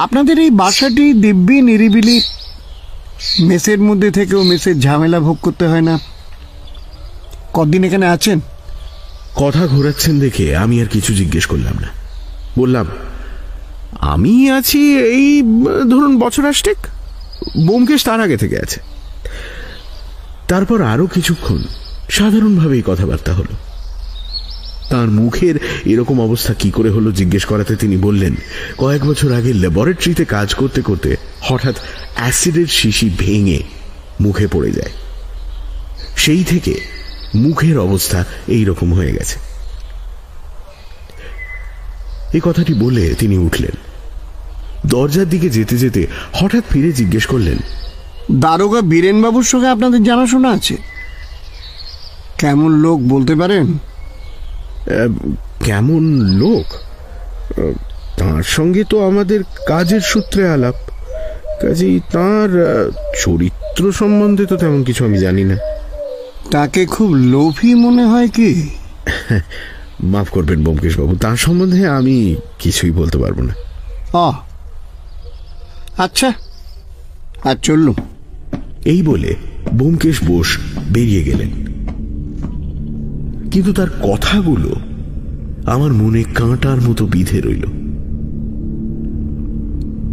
আপনাদের এই বাসাটি দিব্যি নিরিবিলি, মেসের মধ্যে থেকেও মেসের ঝামেলা ভোগ করতে হয় না। কতদিন এখানে আছেন? কথা ঘোরাচ্ছেন দেখে আমি আর কিছু জিজ্ঞেস করলাম না। বললাম, আমি আছি এই ধরুন বছর 8 ব্যোমকেশ তার আগে থেকে আছে। তারপর আরো কিছুক্ষণ সাধারণভাবেই কথাবার্তা হলো। তার মুখের এরকম অবস্থা কি করে হলো জিজ্ঞেস করাতে তিনি বললেন, কয়েক বছর আগে ল্যাবরেটরিতে কাজ করতে করতে হঠাৎ অ্যাসিডের শিশি ভেঙে মুখে পড়ে যায়। সেই থেকে মুখের অবস্থা এই রকম হয়ে গেছে। এই কথাটি বলে তিনি উঠলেন। দরজার দিকে যেতে যেতে হঠাৎ ফিরে জিজ্ঞেস করলেন, দারোগা বীরেনবাবুর সঙ্গে আপনাদের জানাশোনা আছে? কেমন লোক বলতে পারেন? কেমন লোক? তার সঙ্গে তো আমাদের কাজের সূত্রে আলাপ, কাজেই তার চরিত্র সম্বন্ধে তো তেমন কিছু আমি জানি না। তাকে খুব লোভী মনে হয় কি? মাফ করবেন ব্যোমকেশ বাবু, তার সম্বন্ধে আমি কিছুই বলতে পারবো না। আচ্ছা, আর চললুম। এই বলে ব্যোমকেশ বোস বেরিয়ে গেলেন। কিন্তু তার কথাগুলো আমার মনে কাঁটার মতো বিঁধে রইল।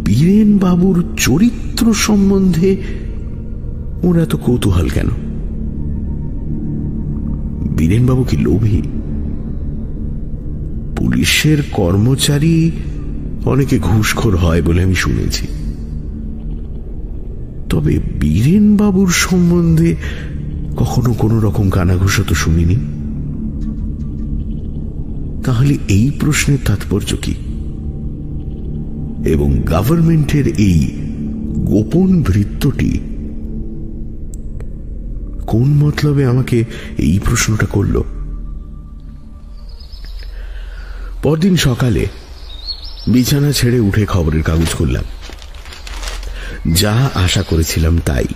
বীরেন বাবুর চরিত্র সম্বন্ধে ওর এত কৌতূহল কেন? বীরেন বাবু কি লোভী? পুলিশের কর্মচারী অনেকে ঘুষখোর হয় বলে আমি শুনেছি, তবে বীরেন বাবুর সম্বন্ধে কখনো কোনো রকম কানাঘুষো তো শুনিনি। তাহলে এই প্রশ্নের তাৎপর্য কি? এবং গভর্নমেন্টের এই গোপন ভৃত্যটি কোন মতলবে আমাকে এই প্রশ্নটা করল? পরদিন সকালে বিছানা ছেড়ে উঠে খবরের কাগজ খুললাম। যা আশা করেছিলাম তাই।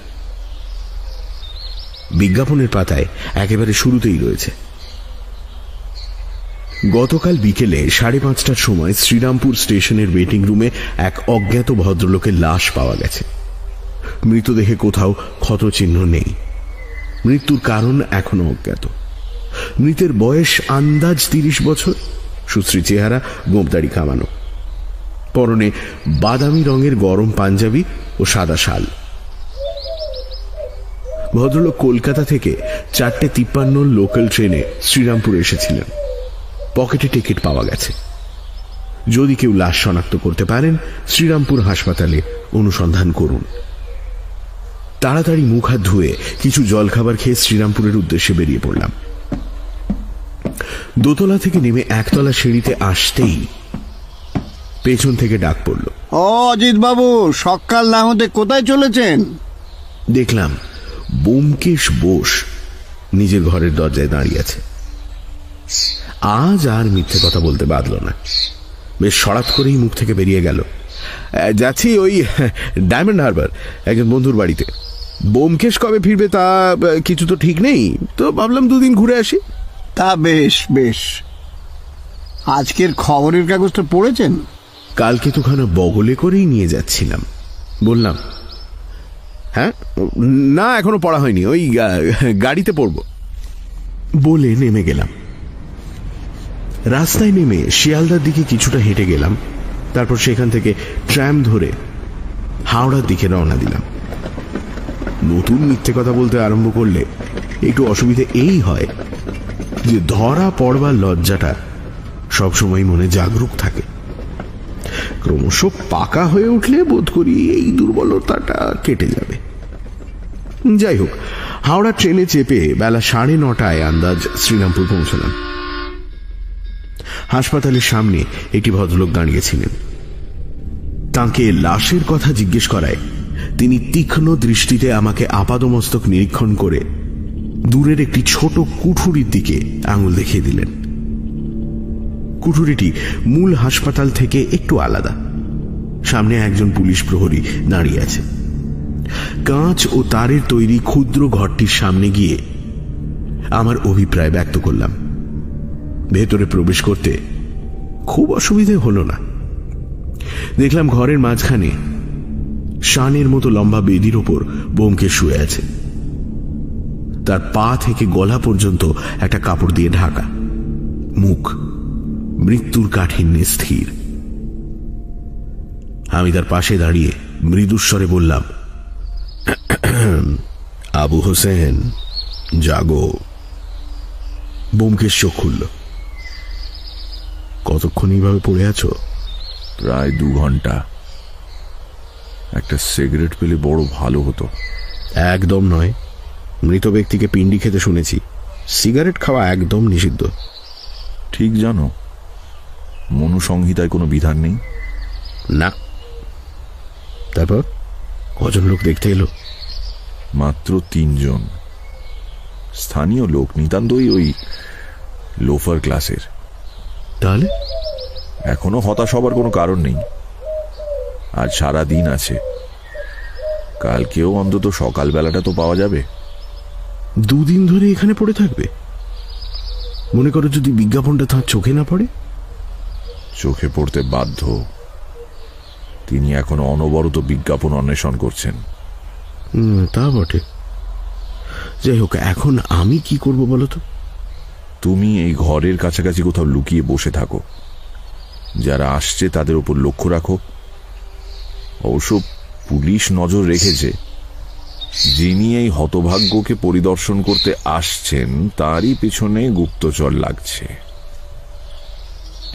বিজ্ঞাপনের পাতায় একেবারে শুরুতেই রয়েছে, গতকাল বিকেলে 5:30টার সময় শ্রীরামপুর স্টেশনের ওয়েটিং রুমে এক অজ্ঞাত ভদ্রলোকের লাশ পাওয়া গেছে। মৃতদেহে কোথাও ক্ষতচিহ্ন নেই। মৃত্যুর কারণ এখনো অজ্ঞাত। মৃতের বয়স আন্দাজ 30 বছর, সুশ্রী চেহারা, গোঁপদাড়ি কামানো, পরনে বাদামি রঙের গরম পাঞ্জাবি ও সাদা শাল। ভদ্রলোক কলকাতা থেকে 4:53 লোকাল ট্রেনে শ্রীরামপুর এসেছিলেন। পকেটে টিকিট পাওয়া গেছে। যদি কেউ লাশ শনাক্ত করতে পারেন, শ্রীরামপুর হাসপাতালে অনুসন্ধান করুন। তাড়াতাড়ি মুখ হাত ধুয়ে কিছু জলখাবার খেয়ে শ্রীরামপুরের উদ্দেশ্যে বেরিয়ে পড়লাম। দোতলা থেকে নেমে একতলা সিঁড়িতে আসতেই পেছন থেকে ডাক পড়ল, অজিত বাবু, সকাল না হতে কোথায় চলেছেন? দেখলাম ব্যোমকেশ বোস নিজের ঘরের দরজায় দাঁড়িয়ে আছে। আজ আর মিথ্যে কথা বলতে বাধল না। বেশ সরাত করেই মুখ থেকে বেরিয়ে গেল, যাচ্ছি ওই ডায়মন্ড হারবার একজন বন্ধুর বাড়িতে। ব্যোমকেশ কবে ফিরবে তা কিছু তো ঠিক নেই, তো ভাবলাম 2 দিন ঘুরে আসি। তা বেশ বেশ। আজকের খবরের কাগজটা পড়েছেন? কালকে তোখানে বগলে করেই নিয়ে যাচ্ছিলাম। বললাম, হ্যাঁ, না এখনো পড়া হয়নি, ওই গাড়িতে পড়ব বলে নেমে গেলাম। রাস্তায় নেমে শিয়ালদার দিকে কিছুটা হেঁটে গেলাম। তারপর সেখান থেকে ট্রাম ধরে হাওড়ার দিকে রওনা দিলাম। নতুন মিথ্যে কথা বলতে আরম্ভ করলে একটু অসুবিধে এই হয় যে ধরা পড়বার লজ্জাটা সবসময় মনে জাগরুক থাকে। ক্রমশ পাকা হয়ে উঠলে বোধ করি এই দুর্বলতাটা কেটে যাবে। যাই হোক, হাওড়া ট্রেনে চেপে বেলা 9:30টায় আন্দাজ শ্রীরামপুর পৌঁছলাম। হাসপাতালের সামনে একটি ভদ্রলোক দাঁড়িয়েছিলেন। তাঁকে লাশের কথা জিজ্ঞেস করায় তিনি তীক্ষ্ণ দৃষ্টিতে আমাকে আপাদমস্তক নিরীক্ষণ করে দূরের একটি ছোট কুঠুরির দিকে আঙুল দেখিয়ে দিলেন। কুঠুরিটি মূল হাসপাতাল থেকে একটু আলাদা। সামনে একজন পুলিশ প্রহরী দাঁড়িয়ে আছে। কাঁচ ও তারের তৈরি ক্ষুদ্র ঘরটির সামনে গিয়ে আমার অভিপ্রায় ব্যক্ত করলাম। ভেতরে প্রবেশ করতে খুব অসুবিধে হলো না। দেখলাম ঘরের মাঝখানে শানের মতো লম্বা বেদির ওপর ব্যোমকেশ শুয়ে আছে। তার পা থেকে গলা পর্যন্ত একটা কাপড় দিয়ে ঢাকা, মুখ মৃত্যুর কাঠিন্যে স্থির। আমি তার পাশে দাঁড়িয়ে মৃদুস্বরে বললাম, আবু হোসেন, জাগো। ব্যোমকেশ চোখ খুলল। কতক্ষণ এইভাবে পড়ে আছো? প্রায় 2 ঘন্টা। একটা সিগারেট পেলে বড় ভালো হতো। একদম নয়। মৃত ব্যক্তিকে পিণ্ডি খেতে শুনেছি, সিগারেট খাওয়া একদম নিষিদ্ধ। ঠিক জানো? মনুসংহিতায় কোনো বিধান নেই? না। তারপর কজন লোক দেখতে এলো? মাত্র 3 জন। স্থানীয় লোক, নিতান্তই ওই লোফার ক্লাসের। তাহলে এখনো হতাশ হবার কোনো কারণ নেই। আজ সারা দিন আছে, কালকেও অন্তত সকালবেলাটা তো পাওয়া যাবে। 2 দিন ধরে এখানে পড়ে থাকবে? মনে করো যদি বিজ্ঞাপনটা তাঁর চোখে না পড়ে? চোখে পড়তে বাধ্য। তিনি এখন অনবরত বিজ্ঞাপন অন্বেষণ করছেন। তা বটে। যাই হোক, এখন আমি কি করব বলো তো? তুমি এই ঘরের কাছাকাছি কোথাও লুকিয়ে বসে থাকো। যারা আসছে তাদের উপর লক্ষ্য রাখো। অবশ্য পুলিশ নজর রেখেছে, যিনি এই হতভাগ্যকে পরিদর্শন করতে আসছেন তারই পেছনে গুপ্তচর লাগছে।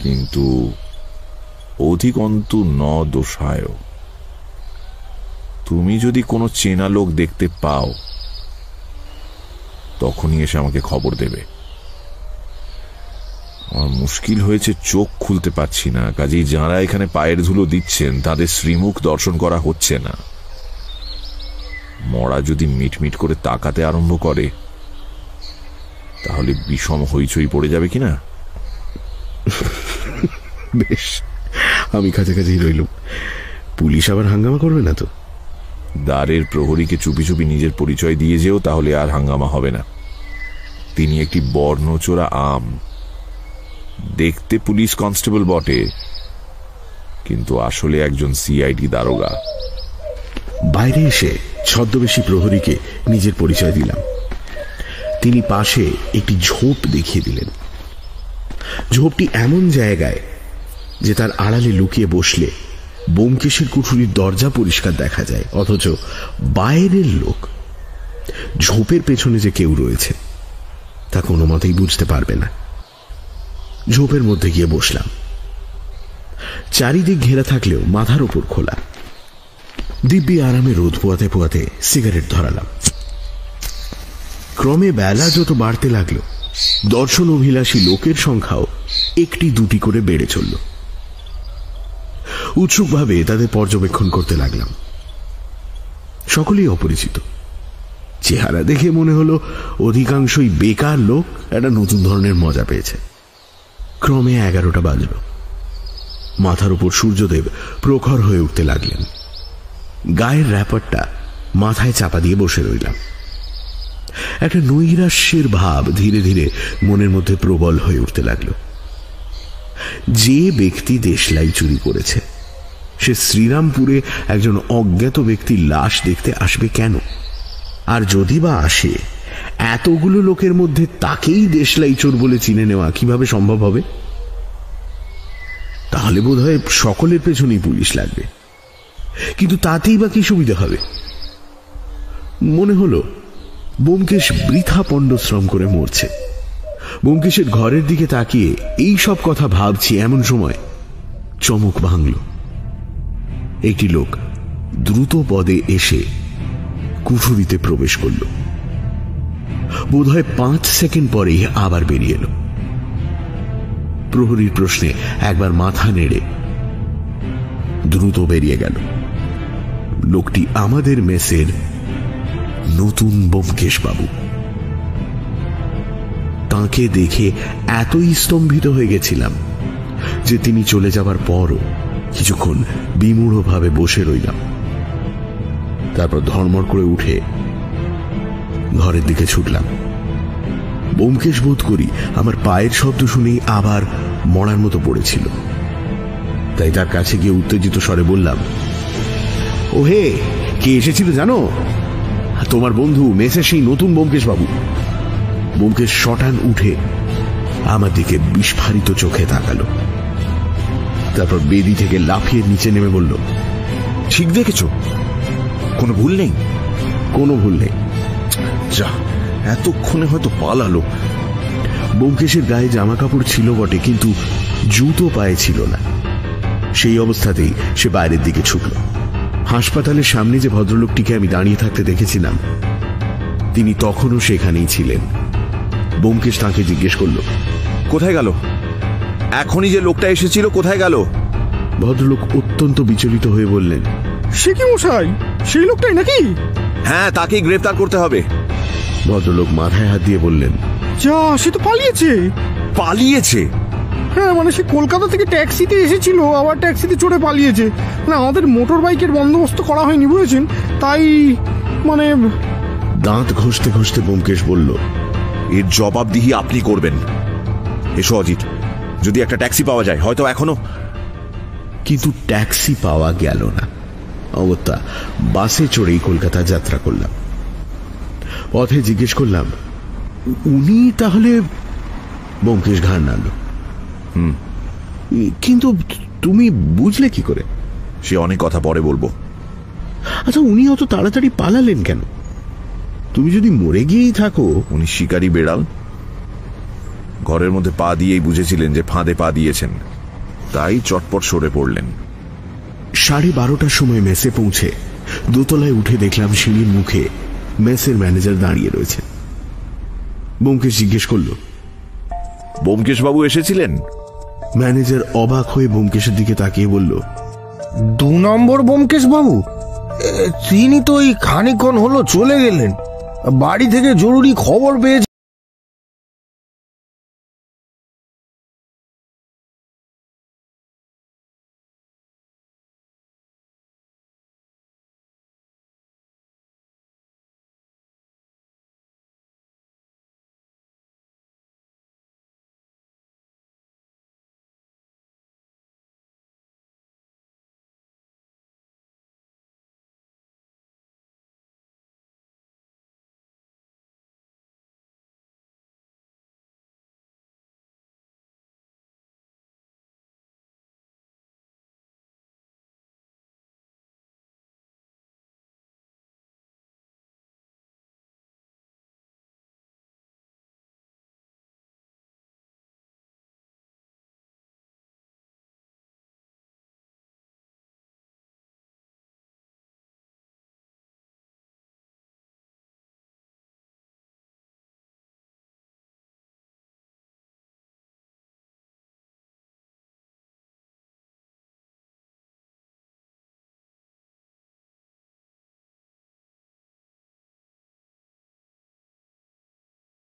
কিন্তু অধিকন্তু ন দোষায়। তুমি যদি কোনো চেনা লোক দেখতে পাও তখনই এসে আমাকে খবর দেবে। আমার মুশকিল হয়েছে, চোখ খুলতে পারছি না, কাজেই যাঁরা এখানে পায়ের ধুলো দিচ্ছেন তাদের শ্রীমুখ দর্শন করা হচ্ছে না। মরা যদি মিটমিট করে তাকাতে আরম্ভ করে তাহলে বিষম হইচই পড়ে যাবে কিনা। বেশ, আমি কাছাকাছি রইলুম। পুলিশ আবার হাঙ্গামা করবে না তো? দ্বারের প্রহরীকে চুপি চুপি নিজের পরিচয় দিয়ে যেও, তাহলে আর হাঙ্গামা হবে না। তিনি একটি বর্ণচোরা আম। দেখতে পুলিশ কনস্টেবল বটে, কিন্তু আসলে একজন সিআইডি দারোগা। বাইরে এসে ছদ্মবেশী প্রহরীকে নিজের পরিচয় দিলাম। তিনি পাশে একটি ঝোপ দেখিয়ে দিলেন। ঝোপটি এমন জায়গায় যে তার আড়ালে লুকিয়ে বসলে ব্যোমকেশের কুঠুরির দরজা পরিষ্কার দেখা যায়, অথচ বাইরের লোক ঝোপের পেছনে যে কেউ রয়েছে তা কোনো মতেই বুঝতে পারবে না। ঝোপের মধ্যে গিয়ে বসলাম। চারিদিক ঘেরা থাকলেও মাথার উপর খোলা। দিব্যি আরামে রোদ পোয়াতে পোয়াতে সিগারেট ধরালাম। ক্রমে বেলা যত বাড়তে লাগলো, দর্শন অভিলাষী লোকের সংখ্যাও 1-2 করে বেড়ে চলল। উৎসুকভাবে তাদের পর্যবেক্ষণ করতে লাগলাম। সকলেই অপরিচিত। চেহারা দেখে মনে হলো অধিকাংশই বেকার লোক একটা নতুন ধরনের মজা পেয়েছে। ক্রমে 11টা বাজল। মাথার উপর সূর্যদেব প্রখর হয়ে উঠতে লাগলেন। গায়ের র্যাপারটা মাথায় চাপা দিয়ে বসে রইলাম। একটা নৈরাশ্যের ভাব ধীরে ধীরে মনের মধ্যে প্রবল হয়ে উঠতে লাগলো। যে ব্যক্তি দেশলাই চুরি করেছে সে শ্রীরামপুরে একজন অজ্ঞাত ব্যক্তির লাশ দেখতে আসবে কেন? আর যদি বা আসে, এতগুলো লোকের মধ্যে তাকেই দেশলাই চোর বলে চিনে নেওয়া কিভাবে সম্ভব হবে? তাহলে বোধহয় সকলের পেছনেই পুলিশ লাগবে। কিন্তু তাতেই বা কি সুবিধা হবে? মনে হলো ব্যোমকেশ বৃথা পণ্ডশ্রম করে মরছে। ব্যোমকেশের ঘরের দিকে তাকিয়ে এই সব কথা ভাবছি এমন সময় চমক ভাঙল। একটি লোক দ্রুত পদে এসে কুঠুরিতে প্রবেশ করল। বোধহয় 5 সেকেন্ড পরেই আবার বেরিয়ে এলো। প্রহরীর প্রশ্নে একবার মাথা নেড়ে দ্রুত বেরিয়ে গেল। লোকটি আমাদের মেসের নতুন ব্যোমকেশ বাবু। তাকে দেখে এতই স্তম্ভিত হয়ে গেছিলাম যে তিনি চলে যাবার পরও কিছুক্ষণ বিমূঢ়ভাবে বসে রইলাম। তারপর ধর্মর করে উঠে ঘরের দিকে ছুটলাম। ব্যোমকেশ বোধ করি আমার পায়ের শব্দ শুনেই আবার মরার মতো পড়েছিল। তাই তার কাছে গিয়ে উত্তেজিত স্বরে বললাম, ও হে, কে এসেছিল জানো? তোমার বন্ধু মেসের সেই নতুন ব্যোমকেশ বাবু। ব্যোমকেশ শটান উঠে আমার দিকে বিস্ফারিত চোখে তাকালো। তারপর বেদি থেকে লাফিয়ে নিচে নেমে বলল, ঠিক দেখেছো? কোনো ভুল নেই? কোনো ভুল নেই। যা, এতক্ষণে হয়তো পালালো। ব্যোমকেশের গায়ে জামা কাপড় ছিল বটে, কিন্তু জুতো পায়ে ছিল না। সেই অবস্থাতেই সে বাইরের দিকে ছুটল। হাসপাতালের সামনে যে ভদ্রলোকটিকে আমি দাঁড়িয়ে থাকতে দেখেছিলাম তিনি তখনও সেখানেই ছিলেন। ব্যোমকেশ তাঁকে জিজ্ঞেস করল, কোথায় গেল? এখনই যে লোকটা এসেছিল কোথায় গেল? ভদ্রলোক অত্যন্ত বিচলিত হয়ে বললেন, সে কি মশাই, সেই লোকটাই নাকি? হ্যাঁ, তাকেই গ্রেফতার করতে হবে। ভদ্রলোক মাথায় হাত দিয়ে বললেন, যা, সে তো পালিয়েছে। পালিয়েছে? হ্যাঁ, মানে সে কলকাতা থেকে ট্যাক্সিতে এসেছিল, আবার ট্যাক্সিতে চড়ে পালিয়েছে। না, আমাদের মোটর বাইকের বন্দোবস্ত করা হয়নি বুঝেছেন, তাই মানে। দাঁত ঘষতে ঘষতে ব্যোমকেশ বলল, এর জবাবদিহি আপনি করবেন। এসো অজিত, যদি একটা ট্যাক্সি পাওয়া যায় হয়তো এখনো। কিন্তু ট্যাক্সি পাওয়া গেল না। অগত্যা বাসে চড়েই কলকাতা যাত্রা করলাম। পথে জিজ্ঞেস করলাম, উনি তাহলে? ব্যোমকেশ ঘাড় নাড়ল। কিন্তু তুমি বুঝলে কি করে? সে অনেক কথা পরে বলবো। আচ্ছা, উনি অত তাড়াতাড়ি পালালেন কেন? তুমি যদি মরে গিয়েই থাকো। উনি শিকারী বেড়াল, ঘরের মধ্যে পা দিয়েই বুঝেছিলেন যে ফাঁদে পা দিয়েছেন, তাই চটপট সরে পড়লেন। 12:30টার সময় মেসে পৌঁছে দোতলায় উঠে দেখলাম সিঁড়ির মুখে মেসের ম্যানেজার দাঁড়িয়ে রয়েছে। ব্যোমকেশ জিজ্ঞেস করল, ব্যোমকেশ বাবু এসেছিলেন? ম্যানেজার অবাক হয়ে ব্যোমকেশের দিকে তাকিয়ে বলল, 2 নম্বর ব্যোমকেশ বাবু? তিনি তো এই খানিকক্ষণ হলো চলে গেলেন, বাড়ি থেকে জরুরি খবর পেয়েছে।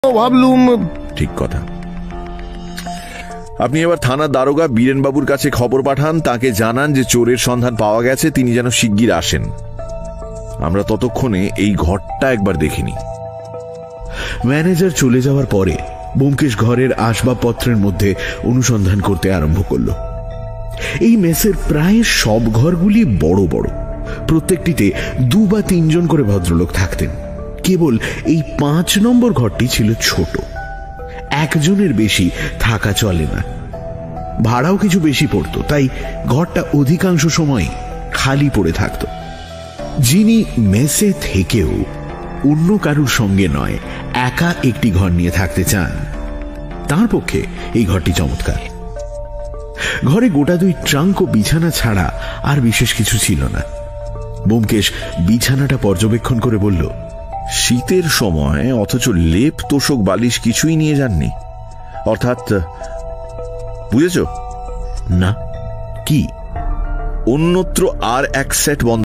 ভাবলুম। ঠিক কথা। আপনি এবার থানার দারোগা বীরেনবাবুর কাছে খবর পাঠান, তাকে জানান যে চোরের সন্ধান পাওয়া গেছে, তিনি যেন শিগগির আসেন। আমরা ততক্ষণে এই ঘরটা একবার দেখিনি। ম্যানেজার চলে যাওয়ার পরে ব্যোমকেশ ঘরের আসবাবপত্রের মধ্যে অনুসন্ধান করতে আরম্ভ করল। এই মেসের প্রায় সব ঘরগুলি বড় বড়, প্রত্যেকটিতে 2 বা 3 জন করে ভদ্রলোক থাকতেন। কেবল এই 5 নম্বর ঘরটি ছিল ছোট, একজনের বেশি থাকা চলে না, ভাড়াও কিছু বেশি পড়তো, তাই ঘরটা অধিকাংশ সময় খালি পড়ে থাকত। যিনি মেসে থেকেও অন্য কারুর সঙ্গে নয় একা একটি ঘর নিয়ে থাকতে চান, তার পক্ষে এই ঘরটি চমৎকার। ঘরে গোটা 2 ট্রাঙ্ক ও বিছানা ছাড়া আর বিশেষ কিছু ছিল না। ব্যোমকেশ বিছানাটা পর্যবেক্ষণ করে বলল, শীতের সময় অথচ লেপ তোষক বালিশ কিছুই নিয়ে যাননি, অর্থাৎ বুঝেছ না? কি? অন্যত্র আর এক সেট বন্ধ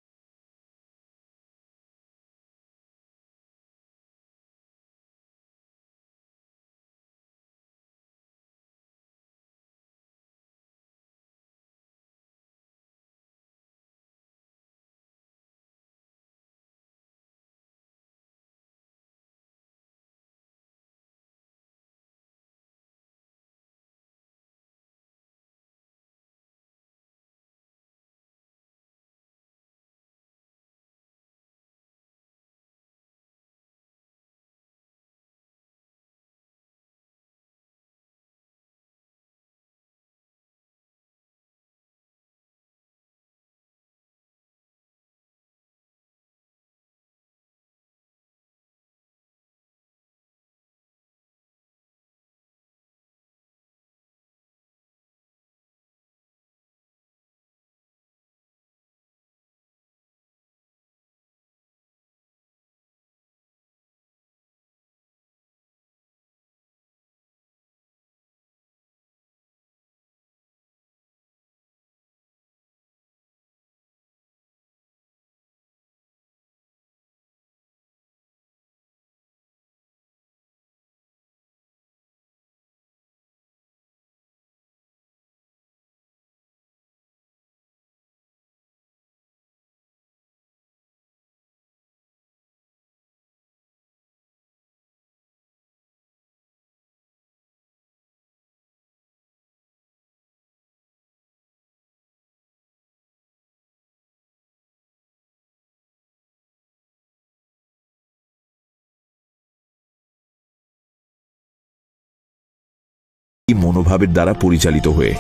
মনোভাবের দ্বারা পরিচালিত হয়ে।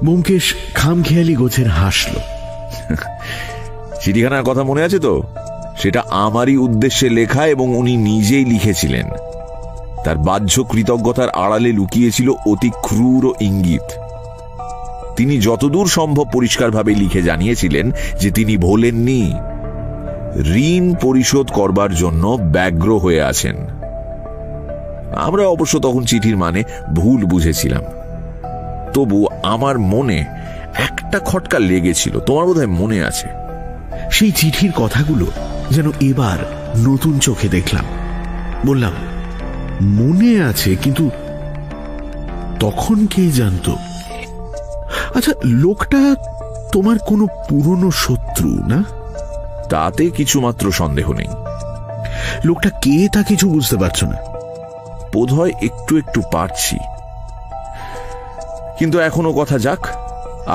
ব্যোমকেশ খামখেয়ালি গোছের হাসল। চিঠিখানার কথা মনে আছে তো? সেটা আমারই উদ্দেশ্যে লেখা এবং উনি নিজেই লিখেছিলেন। তার বাহ্য কৃতজ্ঞতার আড়ালে লুকিয়েছিল অতি ক্রূর ইঙ্গিত। তিনি যতদূর সম্ভব পরিষ্কারভাবে লিখে জানিয়েছিলেন যে তিনি ভোলেননি, ঋণ পরিশোধ করবার জন্য ব্যগ্র হয়ে আছেন। আমরা অবশ্য তখন চিঠির মানে ভুল বুঝেছিলাম। তবু আমার মনে একটা খটকা লেগেছিল, তোমার বোধহয় মনে আছে। সেই চিঠির কথাগুলো যেন এবার নতুন চোখে দেখলাম। বললাম, মনে আছে, কিন্তু তখন কে জানতো? আচ্ছা, লোকটা তোমার কোনো পুরনো শত্রু না? তাতে কিছুমাত্র সন্দেহ নেই। লোকটা কে তা কিছু বুঝতে পারছো না? বোধহয় একটু একটু পারছি, কিন্তু এখনো কথা যাক,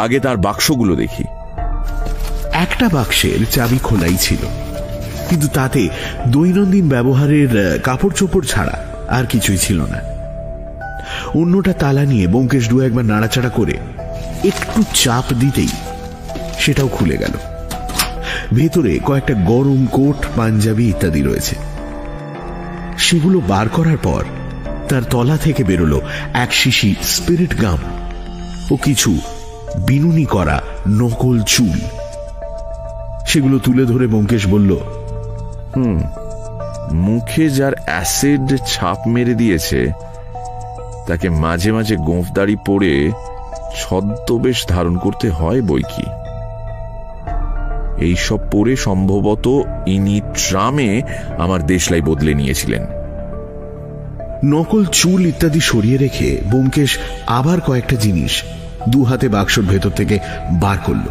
আগে তার বাক্সগুলো দেখি। একটা বাক্সের চাবি খোলাই ছিল, কিন্তু তাতে দৈনন্দিন ব্যবহারের কাপড় চোপড় ছাড়া আর কিছুই ছিল না। অন্যটা তালা নিয়ে ব্যোমকেশ দু একবার নাড়াচাড়া করে একটু চাপ দিতেই সেটাও খুলে গেল। ভেতরে কয়েকটা গরম কোট, পাঞ্জাবি ইত্যাদি রয়েছে। সেগুলো বার করার পর তার তলা থেকে বেরোলো এক শিশি স্পিরিট গাম ও কিছু বিনুনি করা নকল চুল। সেগুলো তুলে ধরে ব্যোমকেশ বলল, মুখে যার অ্যাসিড ছাপ মেরে দিয়েছে তাকে মাঝে মাঝে গোঁফদাড়ি পরে ছদ্মবেশ ধারণ করতে হয় বই কি। এইসব পরে সম্ভবত ইনি ট্রামে আমার দেশলাই বদলে নিয়েছিলেন। নকল চুল ইত্যাদি সরিয়ে রেখে ব্যোমকেশ আবার কয়েকটা জিনিস দু হাতে বাক্সর ভেতর থেকে বার করল।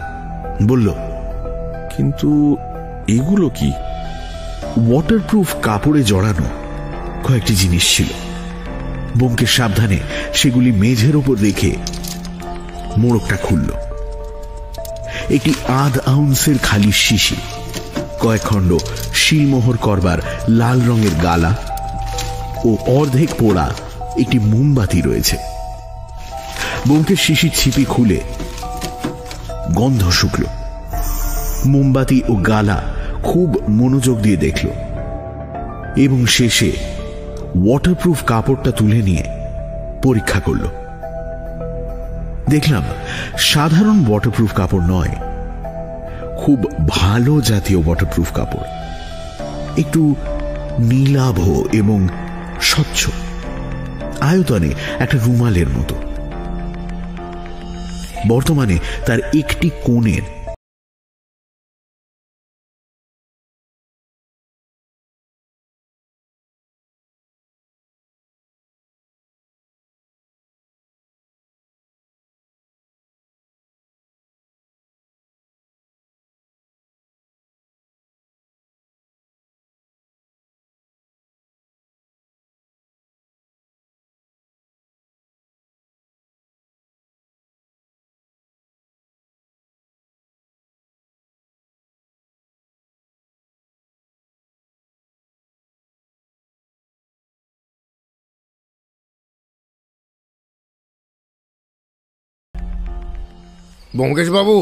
বলল, কিন্তু এগুলো কি? ওয়াটারপ্রুফ কাপড়ে জড়ানো কয়েকটি জিনিস ছিল। ব্যোমকেশ সাবধানে সেগুলি মেঝের ওপর রেখে মোড়কটা খুলল। একটি আধ আউন্সের খালি শিশি, কয়েক খণ্ড শিলমোহর করবার লাল রঙের গালা ও অর্ধেক পোড়া একটি মোমবাতি রয়েছে। ব্যোমকেশ শিশির ছিপি খুলে গন্ধ শুকল। মোমবাতি ও গালা খুব মনোযোগ দিয়ে দেখল এবং শেষে ওয়াটারপ্রুফ কাপড়টা তুলে নিয়ে পরীক্ষা করল। দেখলাম সাধারণ ওয়াটারপ্রুফ কাপড় নয়, খুব ভালো জাতীয় ওয়াটারপ্রুফ কাপড়, একটু নীলাভ এবং স্বচ্ছ, আয়তনে একটা রুমালের মতো। বর্তমানে তার একটি কোণের ব্যোমকেশ বাবু,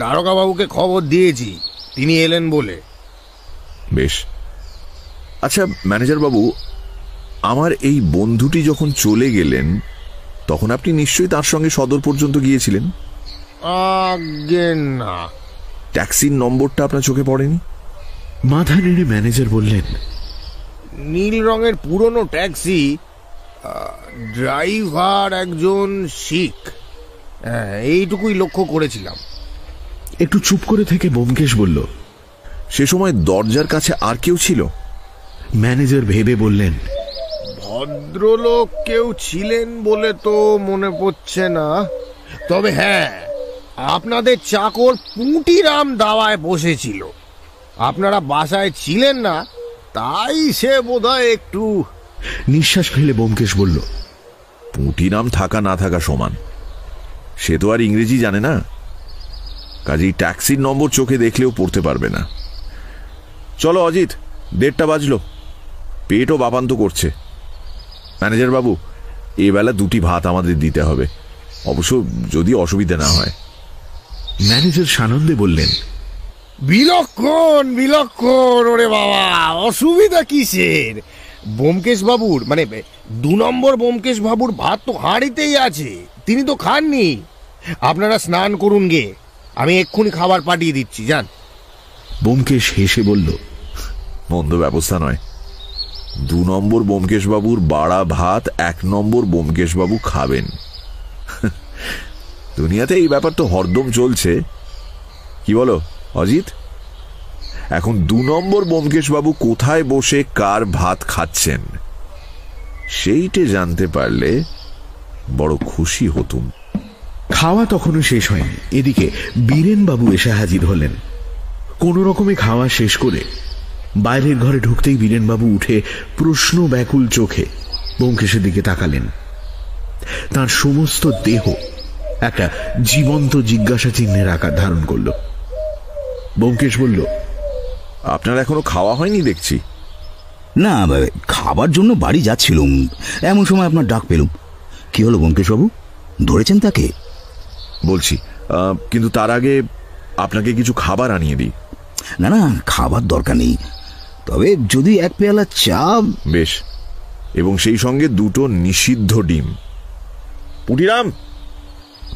দারোগা বাবুকে খবর দিয়েছি, তিনি এলেন বলে। বেশ। আচ্ছা ম্যানেজার বাবু, আমার এই বন্ধুটি যখন চলে গেলেন তখন আপনি নিশ্চয়ই তার সঙ্গে সদর পর্যন্ত গিয়েছিলেন? আগে না। ট্যাক্সির নম্বরটা আপনার চোখে পড়েনি? মাথা নেড়ে ম্যানেজার বললেন, নীল রঙের পুরনো ট্যাক্সি, ড্রাইভার একজন শিখ, এইটুকুই লক্ষ্য করেছিলাম। একটু চুপ করে থেকে ব্যোমকেশ বলল, সে সময় দরজার কাছে আর কেউ ছিল? ম্যানেজার ভেবে বললেন, ভদ্রলোক কেউ ছিলেন বলে তো মনে পড়ছে না, তবে হ্যাঁ, আপনাদের চাকর পুঁটিরাম দাওয়ায় বসেছিল। আপনারা বাসায় ছিলেন না, তাই সে বোধহয় একটু। নিঃশ্বাস ফেলে ব্যোমকেশ বলল, পুঁটিরাম থাকা না থাকা সমান, সে তো আর ইংরেজি জানে না, কাজেই ট্যাক্সির নম্বর চোখে দেখলেও পড়তে পারবে না। চলো অজিত, 1:30 বাজলো, পেটও বাপান্ত করছে। ম্যানেজার বাবু, এবেলা 2টি ভাত আমাদের দিতে হবে, অবশ্য যদি অসুবিধা না হয়। ম্যানেজার সানন্দে বললেন, বিলক্ষণ বিলক্ষণ। ওরে বাবা, অসুবিধা কিসের? ব্যোমকেশ বাবুর মানে 2 নম্বর ব্যোমকেশ বাবুর ভাত তো হাঁড়িতেই আছে, তিনি তো খাননি। আপনারা স্নান করুন গে, আমি এক্ষুনি খাবার পাঠিয়ে দিচ্ছি, যান। ব্যোমকেশ হেসে বলল, মন্দ ব্যবস্থা নয়। 2 নম্বর ব্যোমকেশ বাবুর বাড়া ভাত 1 নম্বর ব্যোমকেশ বাবু খাবেন। দুনিয়াতে এই ব্যাপার তো হরদম চলছে, কি বলো অজিত? এখন 2 নম্বর ব্যোমকেশ বাবু কোথায় বসে কার ভাত খাচ্ছেন সেইটে জানতে পারলে বড় খুশি হতুম। খাওয়া তখনও শেষ হয়নি। এদিকে বীরেন বাবু এসে হাজির হলেন। কোন রকমে খাওয়া শেষ করে বাইরের ঘরে ঢুকতেই বীরেন বাবু উঠে প্রশ্ন ব্যাকুল চোখে ব্যোমকেশের দিকে তাকালেন। তার সমস্ত দেহ একটা জীবন্ত জিজ্ঞাসা চিহ্নের আকার ধারণ করল। ব্যোমকেশ বলল, আপনার এখনো খাওয়া হয়নি দেখছি। না, খাবার জন্য বাড়ি যাচ্ছিলুম, এমন সময় আপনার ডাক পেলুম। কি হলো ব্যোমকেশবাবু, ধরেছেন তাকে? বলছি, কিন্তু তার আগে আপনাকে কিছু খাবার আনিয়ে দিই। না না, খাবার দরকার নেই, তবে যদি 1 পেয়ালা চা। বেশ, এবং সেই সঙ্গে 2টো নিষিদ্ধ ডিম। পুটিরাম।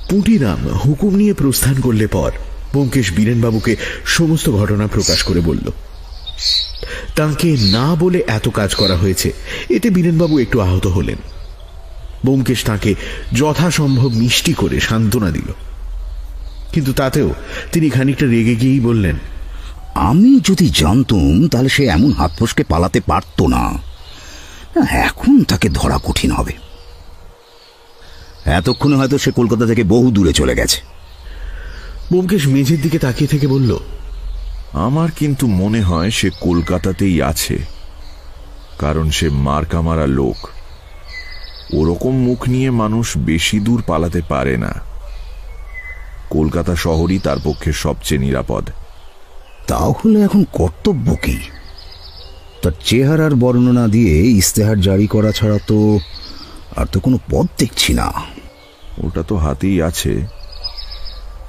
পুটিরাম হুকুম নিয়ে প্রস্থান করলে পর ব্যোমকেশ বীরেনবাবুকে সমস্ত ঘটনা প্রকাশ করে বলল। তাকে না বলে এত কাজ করা হয়েছে, এতে বীরেনবাবু একটু আহত হলেন। ব্যোমকেশ তাকে যথাসম্ভব মিষ্টি করে সান্ত্বনা দিল, কিন্তু তাতেও তিনি খানিকটা রেগে গিয়েই বললেন, আমি যদি জানতুম তাহলে সে এমন হাত ফসকে পালাতে পারত না। এখন তাকে ধরা কঠিন হবে। এতক্ষণে হয়তো সে কলকাতা থেকে বহু দূরে চলে গেছে। ব্যোমকেশ মেঝের দিকে তাকিয়ে থেকে বলল, আমার কিন্তু মনে হয় সে কলকাতাতেই আছে, কারণ সে মার্কা মারা লোক। ওরকম মুখ নিয়ে মানুষ বেশি দূর পালাতে পারে না। কলকাতা শহরই তার পক্ষে সবচেয়ে নিরাপদ। তাহলে এখন কর্তব্য কি? তার চেহারার বর্ণনা দিয়ে ইস্তেহার জারি করা ছাড়া তো আর তো কোনো পথ দেখছি না। ওটা তো হাতেই আছে,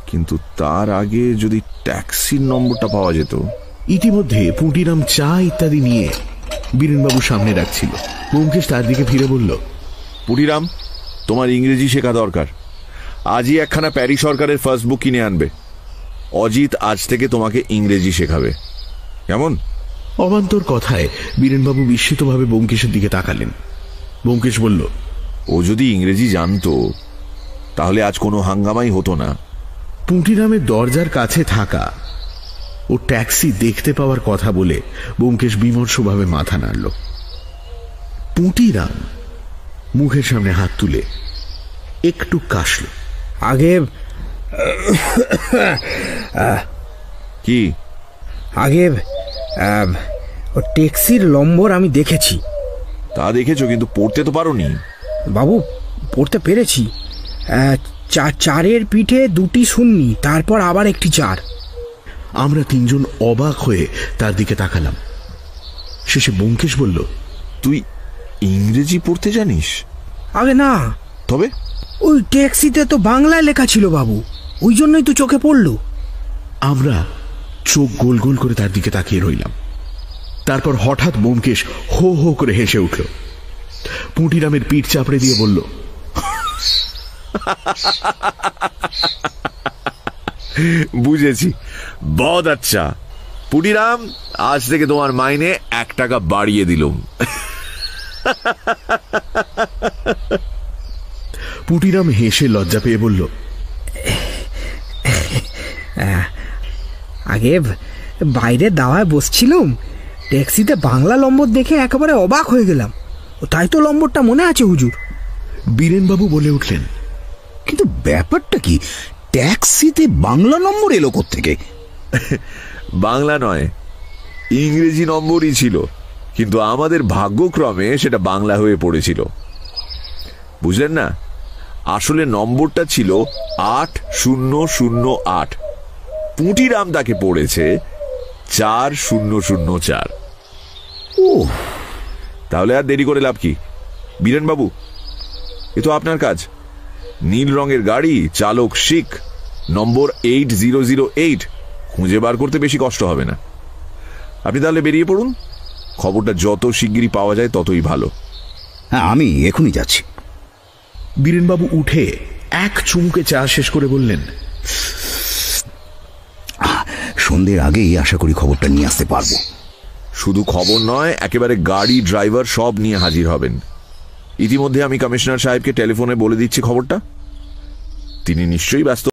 কিন্তু তার আগে যদি ট্যাক্সির নম্বরটা পাওয়া যেত। ইতিমধ্যে পুটিরাম চা ইত্যাদি নিয়ে বীরেনবাবুর সামনে রাখছিল। ব্যোমকেশ তার দিকে ফিরে বলল, পুটিরাম, তোমার ইংরেজি শেখা দরকার। আজই একখানা প্যারিস সরকারের ফার্স্ট বুক কিনে আনবে। অজিত আজ থেকে তোমাকে ইংরেজি শেখাবে, কেমন? অবান্তর কথায় বীরেনবাবু বিস্মিতভাবে ব্যোমকেশের দিকে তাকালেন। ব্যোমকেশ বলল, ও যদি ইংরেজি জানতো তাহলে আজ কোনো হাঙ্গামাই হতো না। পুটিরামের দরজার কাছে থাকা ও ট্যাক্সি দেখতে পাওয়ার কথা বলে ব্যোমকেশ বিমর্ষভাবে মাথা নাড়ল। পুটিরাম মুখের সামনে হাত তুলে একটু কাশল। আগে কি? আগে ও ট্যাক্সির নম্বর আমি দেখেছি। তা দেখেছো, কিন্তু পড়তে তো পারোনি। বাবু, পড়তে পেরেছি। 4-এর পিঠে 2টি শূন্য, তারপর আবার একটি 4। আমরা 3জন অবাক হয়ে তার দিকে তাকালাম। শেষে ব্যোমকেশ বলল, তুই ইংরেজি পড়তে জানিস? আগে না। তবে ওই ট্যাক্সিতে তো বাংলায় লেখা ছিল বাবু, ওই জন্যই তো চোখে পড়ল। আমরা চোখ গোল গোল করে তার দিকে তাকিয়ে রইলাম। তারপর হঠাৎ ব্যোমকেশ হো হো করে হেসে উঠল। পুটিরামের পিঠ চাপড়ে দিয়ে বলল, বুঝেছি, বহুত আচ্ছা। পুটিরাম, আজ থেকে তোমার মাইনে 1 টাকা বাড়িয়ে দিলুম। পুটিরাম হেসে লজ্জা পেয়ে বলল, আগে বাইরে দাওয়ায় বসছিলাম, ট্যাক্সিতে বাংলা নম্বর দেখে একেবারে অবাক হয়ে গেলাম। তাই তো নম্বরটা মনে আছে হুজুর। বীরেনবাবু বলে উঠলেন, কিন্তু ব্যাপারটা কি, ট্যাক্সিতে বাংলা নম্বর এলো কোত্থেকে? বাংলা নয়, ইংরেজি নম্বরই ছিল, কিন্তু আমাদের ভাগ্যক্রমে সেটা বাংলা হয়ে পড়েছিল, বুঝলেন না? আসলে নম্বরটা ছিল 8008। পুটিরাম তাকে পড়েছে 4004। ও, তাহলে আর দেরি করে লাভ কি? বীরেনবাবু, এ তো আপনার কাজ। নীল রঙের গাড়ি, চালক শিখ, নম্বর 8008, খুঁজে বার করতে বেশি কষ্ট হবে না। আপনি তাহলে বেরিয়ে পড়ুন, খবরটা যত শিগগিরই পাওয়া যায় ততই ভালো। হ্যাঁ, আমি এখনই যাচ্ছি। বীরেনবাবু উঠে এক চুমুকে চা শেষ করে বললেন, সন্ধ্যের আগেই আশা করি খবরটা নিয়ে আসতে পারবো। শুধু খবর নয়, একেবারে গাড়ি, ড্রাইভার সব নিয়ে হাজির হবেন। ইতিমধ্যে আমি কমিশনার সাহেবকে টেলিফোনে বলে দিচ্ছি খবরটা। তিনি নিশ্চয়ই ব্যস্ত।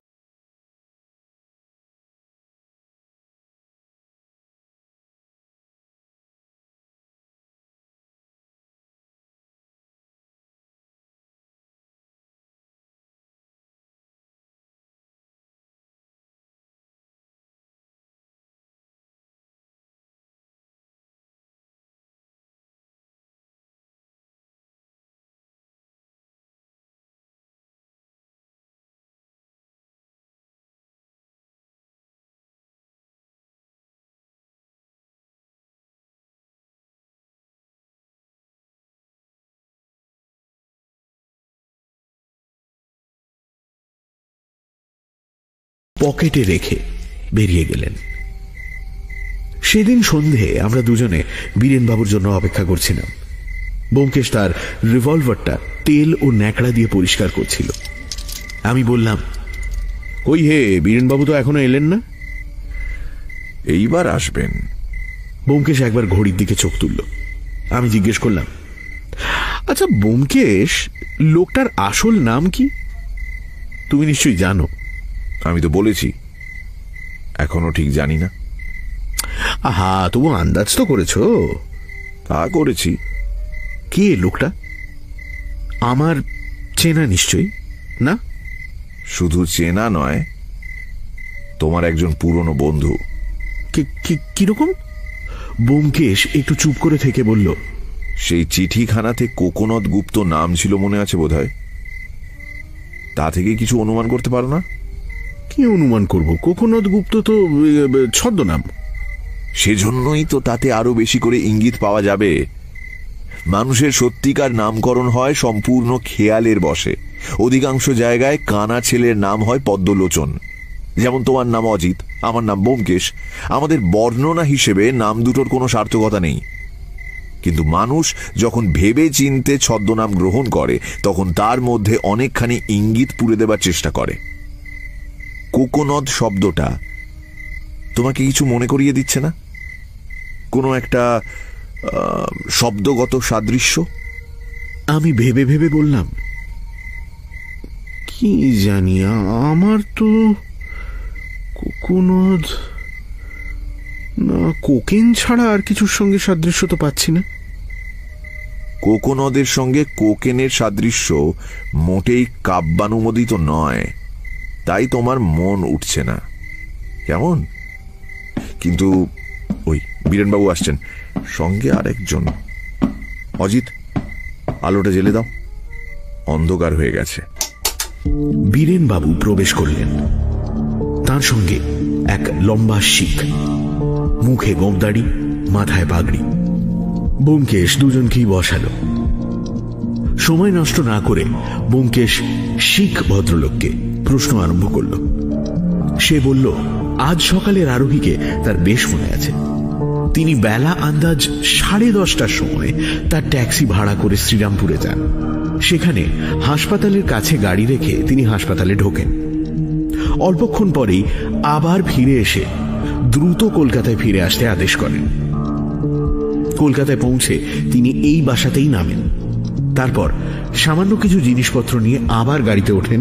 পকেটে রেখে বেরিয়ে গেলেন। সেদিন সন্ধে আমরা দুজনে বীরেনবাবুর জন্য অপেক্ষা করছিলাম। ব্যোমকেশ তার রিভলভারটা তেল ও ন্যাকড়া দিয়ে পরিষ্কার করছিল। আমি বললাম, কই হে, বীরেনবাবু তো এখনো এলেন না? এইবার আসবেন। ব্যোমকেশ একবার ঘড়ির দিকে চোখ তুলল। আমি জিজ্ঞেস করলাম, আচ্ছা ব্যোমকেশ, লোকটার আসল নাম কি? তুমি নিশ্চয়ই জানো। আমি তো বলেছি এখনো ঠিক জানি না। আহা, তবু আন্দাজ তো করেছো। তা করেছি। কে লোকটা? আমার চেনা নিশ্চয়ই না? শুধু চেনা নয়, তোমার একজন পুরনো বন্ধু। কিরকম? ব্যোমকেশ একটু চুপ করে থেকে বলল, সেই চিঠিখানাতে কোকোনদ গুপ্ত নাম ছিল মনে আছে বোধহয়। তা থেকে কিছু অনুমান করতে পারো না? কি অনুমান করব? কোকোনদ গুপ্ত তো ছদ্মনাম। সেজন্যই তো তাতে আরো বেশি করে ইঙ্গিত পাওয়া যাবে। মানুষের সত্যিকার নামকরণ হয় সম্পূর্ণ খেয়ালের বশে। অধিকাংশ জায়গায় কানা ছেলের নাম হয় পদ্মলোচন। যেমন তোমার নাম অজিত, আমার নাম ব্যোমকেশ। আমাদের বর্ণনা হিসেবে নাম দুটোর কোনো সার্থকতা নেই, কিন্তু মানুষ যখন ভেবে চিনতে ছদ্মনাম গ্রহণ করে তখন তার মধ্যে অনেকখানি ইঙ্গিত পুরে দেবার চেষ্টা করে। কোকোনদ শব্দটা তোমাকে কিছু মনে করিয়ে দিচ্ছে না? কোনো একটা শব্দগত সাদৃশ্য? আমি ভেবে ভেবে বললাম, কি জানি, আমার তো কোকোনদ না, কোকেন ছাড়া আর কিছুর সঙ্গে সাদৃশ্য তো পাচ্ছি না। কোকোনদের সঙ্গে কোকেনের সাদৃশ্য মোটেই কাব্যানুমোদিত নয়, তাই তোমার মন উঠছে না। কেমন? কিন্তু ওই বীরেনবাবু আসছেন, সঙ্গে আরেকজন। অজিত, আলোটা জ্বেলে দাও, অন্ধকার হয়ে গেছে। বীরেনবাবু প্রবেশ করলেন। তার সঙ্গে এক লম্বা শিখ, মুখে গোঁফদাড়ি, মাথায় পাগড়ি। ব্যোমকেশ দুজনকেই বসালো। সময় নষ্ট না করে ব্যোমকেশ শিখ ভদ্রলোককে প্রশ্ন আরম্ভ করল। সে বলল, আজ সকালের আরোহীকে তার বেশ মনে আছে। তিনি বেলা আন্দাজ 10:30টার সময় তার ট্যাক্সি ভাড়া করে শ্রীরামপুরে যান। সেখানে হাসপাতালের কাছে গাড়ি রেখে তিনি হাসপাতালে ঢোকেন। অল্পক্ষণ পরেই আবার ফিরে এসে দ্রুত কলকাতায় ফিরে আসতে আদেশ করেন। কলকাতায় পৌঁছে তিনি এই বাসাতেই নামেন। তারপর সামান্য কিছু জিনিসপত্র নিয়ে আবার গাড়িতে ওঠেন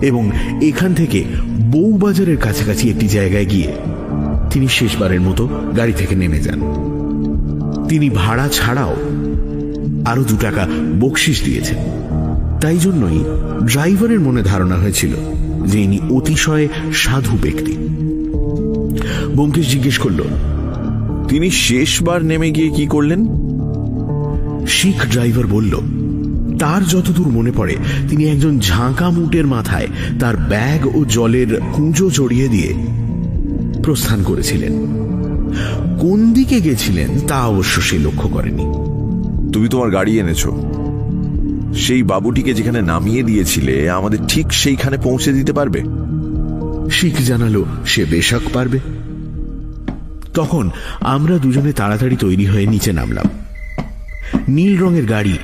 এবং এখান থেকে বউবাজারের কাছাকাছি একটি জায়গায় গিয়ে তিনি শেষবারের মতো গাড়ি থেকে নেমে যান। তিনি ভাড়া ছাড়াও আরো 2 টাকা বকশিশ দিয়েছেন। তাই জন্যই ড্রাইভারের মনে ধারণা হয়েছিল যে ইনি অতিশয় সাধু ব্যক্তি। ব্যোমকেশ জিজ্ঞেস করল, তিনি শেষবার নেমে গিয়ে কি করলেন? শিখ ড্রাইভার বলল, তার যতদূর মনে পড়ে তিনি একজন ঝাঁকা মুটের মাথায় তার ব্যাগ ও জলের কুঁজো জড়িয়ে দিয়ে প্রস্থান করেছিলেন। কোন দিকে গেছিলেন তা অবশ্য সে লক্ষ্য করেনি। তুমি তোমার গাড়ি এনেছো? সেই বাবুটিকে যেখানে নামিয়ে দিয়েছিলে আমাদের ঠিক সেইখানে পৌঁছে দিতে পারবে? শিখ জানালো সে বেশক পারবে। তখন আমরা দুজনে তাড়াতাড়ি তৈরি হয়ে নিচে নামলাম। নীল রঙের গাড়ি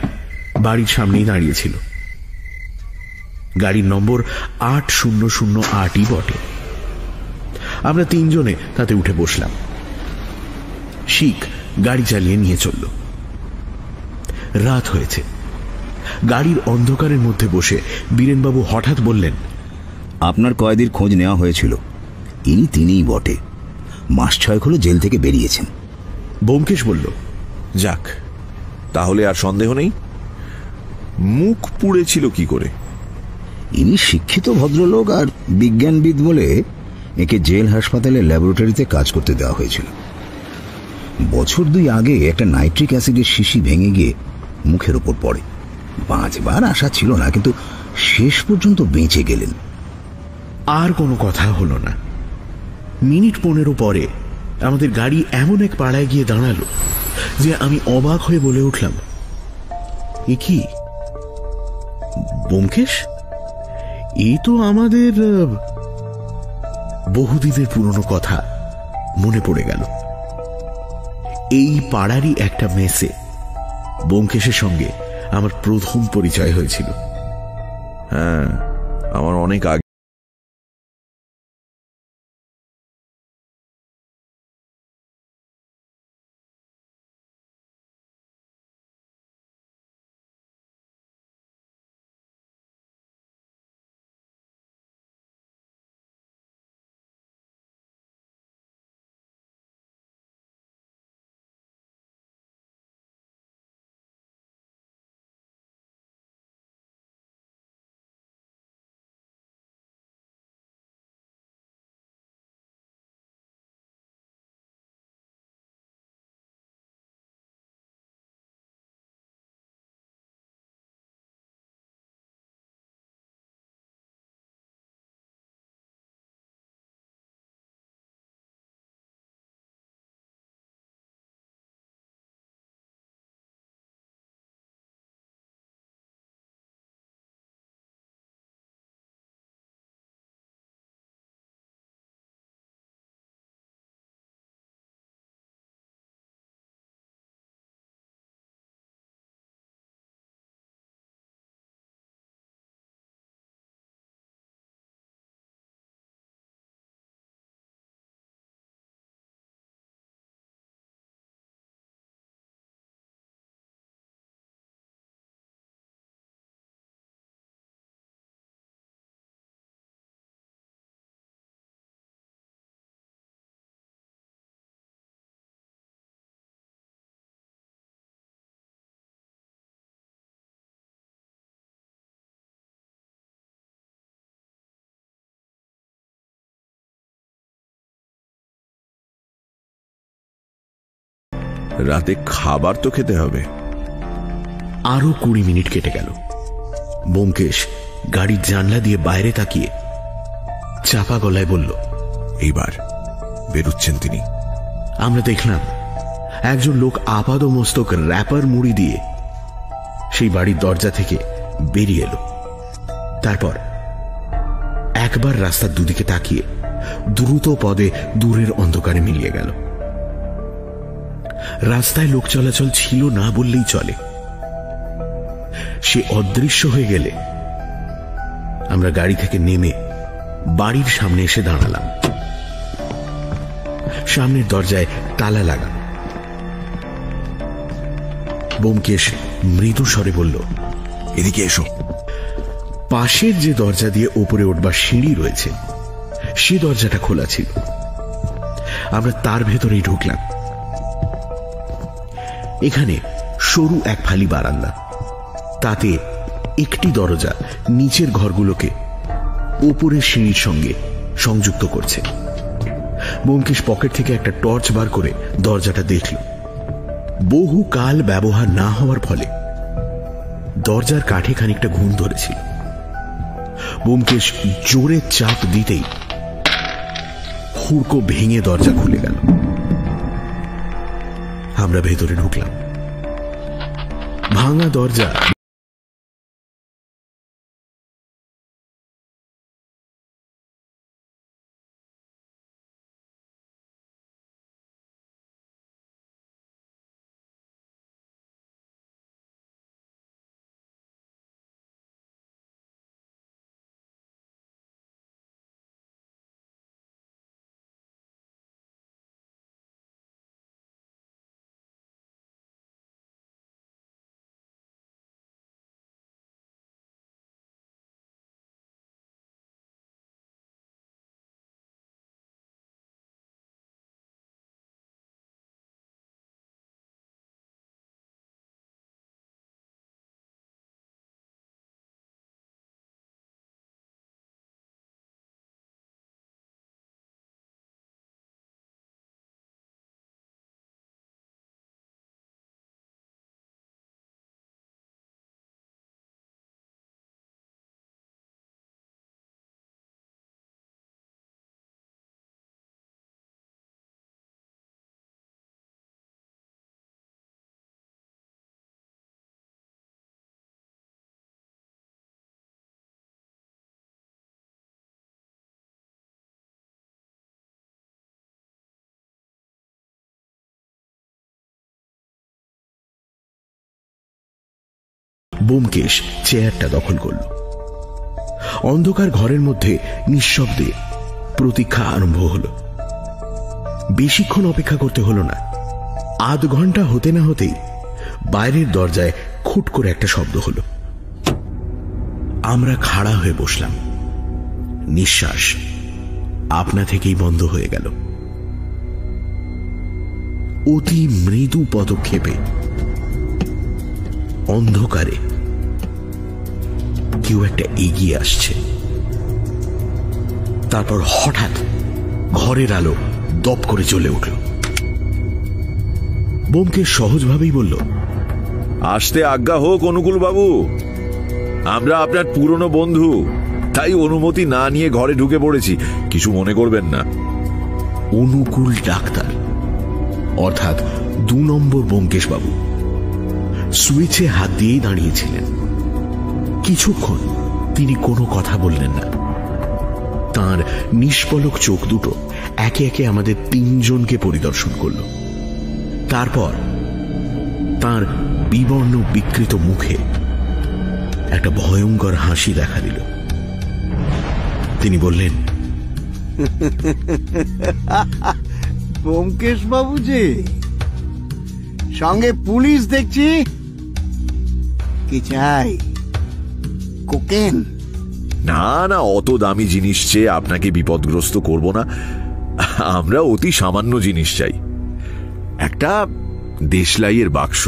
বাড়ির সামনেই দাঁড়িয়েছিল। গাড়ির নম্বর 8008ই বটে। আমরা তিনজনে তাতে উঠে বসলাম। শিখ গাড়ি চালিয়ে নিয়ে চলল। রাত হয়েছে। গাড়ির অন্ধকারের মধ্যে বসে বীরেনবাবু হঠাৎ বললেন, আপনার কয়েদির খোঁজ নেওয়া হয়েছিল, তিনিই বটে। মাস 6 হলো জেল থেকে বেরিয়েছেন। ব্যোমকেশ বলল, যাক, তাহলে আর সন্দেহ নেই। মুখ পুড়েছিল কি করে? ইনি শিক্ষিত ভদ্রলোক আর বিজ্ঞানবিদ বলে একে জেল হাসপাতালের ল্যাবরেটরিতে কাজ করতে দেওয়া হয়েছিল। বছর 2 আগে একটা নাইট্রিক অ্যাসিডের শিশি ভেঙে গিয়ে মুখের উপর পড়ে। বাঁচবার আশা ছিল না, কিন্তু শেষ পর্যন্ত বেঁচে গেলেন। আর কোনো কথা হলো না। মিনিট 15 পরে আমাদের গাড়ি এমন এক পাড়ায় গিয়ে দাঁড়ালো যে আমি অবাক হয়ে বলে উঠলাম, এ কি ব্যোমকেশ? এই তো আমাদের বহুদিনের পুরনো কথা মনে পড়ে গেল। এই পাড়ারই একটা মেসে ব্যোমকেশের সঙ্গে আমার প্রথম পরিচয় হয়েছিল। হ্যাঁ, আমার অনেক আগে। রাতে খাবার তো খেতে হবে। আরো 20 মিনিট কেটে গেল। ব্যোমকেশ গাড়ির জানলা দিয়ে বাইরে তাকিয়ে চাপা গলায় বলল, এইবার বেরুচ্ছেন তিনি। আমরা দেখলাম একজন লোক আপাদ মস্তক র্যাপার মুড়ি দিয়ে সেই বাড়ির দরজা থেকে বেরিয়ে এলো। তারপর একবার রাস্তার দুদিকে তাকিয়ে দ্রুত পদে দূরের অন্ধকারে মিলিয়ে গেল। রাস্তায় লোক চলাচল ছিল না বললেই চলে। সে অদৃশ্য হয়ে গেলে আমরা গাড়ি থেকে নেমে বাড়ির সামনে এসে দাঁড়ালাম। সামনের দরজায় তালা লাগানো। ব্যোমকেশ মৃদু স্বরে বলল, এদিকে এসো। পাশের যে দরজা দিয়ে ওপরে উঠবার সিঁড়ি রয়েছে সে দরজাটা খোলা ছিল। আমরা তার ভেতরেই ঢুকলাম। এখানে সরু এক ফালি বারান্দা, তাতে একটি দরজা নিচের ঘরগুলোকে ওপরের সিঁড়ির সঙ্গে সংযুক্ত করছে। ব্যোমকেশ পকেট থেকে একটা টর্চ বার করে দরজাটা দেখল। বহু কাল ব্যবহার না হওয়ার ফলে দরজার কাঠে খানিকটা ঘুণ ধরেছিল। ব্যোমকেশ জোরে চাপ দিতেই হুড়কো ভেঙে দরজা খুলে গেল। আমরা ভেতরে ঢুকলাম। ভাঙা দরজা ব্যোমকেশ চেয়ারটা দখল করল। অন্ধকার ঘরের মধ্যে নিঃশব্দে প্রতীক্ষা আরম্ভ হল। বেশিক্ষণ অপেক্ষা করতে হলো না। আধ ঘন্টা হতে না হতেই বাইরের দরজায় খুট করে একটা শব্দ হলো। আমরা খাড়া হয়ে বসলাম। নিঃশ্বাস আপনা থেকেই বন্ধ হয়ে গেল। অতি মৃদু পদক্ষেপে অন্ধকারে কেউ একটা এগিয়ে আসছে। তারপর হঠাৎ ঘরের আলো দপ করে জ্বলে উঠল। ব্যোমকেশ সহজভাবেই বলল, আসতে আজ্ঞা হোক অনুকূল বাবু, আমরা আপনার পুরনো বন্ধু, তাই অনুমতি না নিয়ে ঘরে ঢুকে পড়েছি, কিছু মনে করবেন না। অনুকূল ডাক্তার অর্থাৎ 2 নম্বর ব্যোমকেশ বাবু সুইচে হাত দিয়েই দাঁড়িয়েছিলেন। কিছুক্ষণ তিনি কোনো কথা বললেন না। তার নিষ্পলক চোখ দুটো একে একে আমাদের 3 জনকে পরিদর্শন করল। তারপর তার বিবর্ণ বিকৃত মুখে একটা ভয়ঙ্কর হাসি দেখা দিল। তিনি বললেন, ব্যোমকেশ বাবু যে সঙ্গে পুলিশ দেখছি, কি চাই? কোকেন? না না, অত দামি জিনিস চেয়ে আপনাকে বিপদগ্রস্ত করব না। আমরা অতি সামান্য জিনিস চাই, একটা দেশলাইয়ের বাক্স।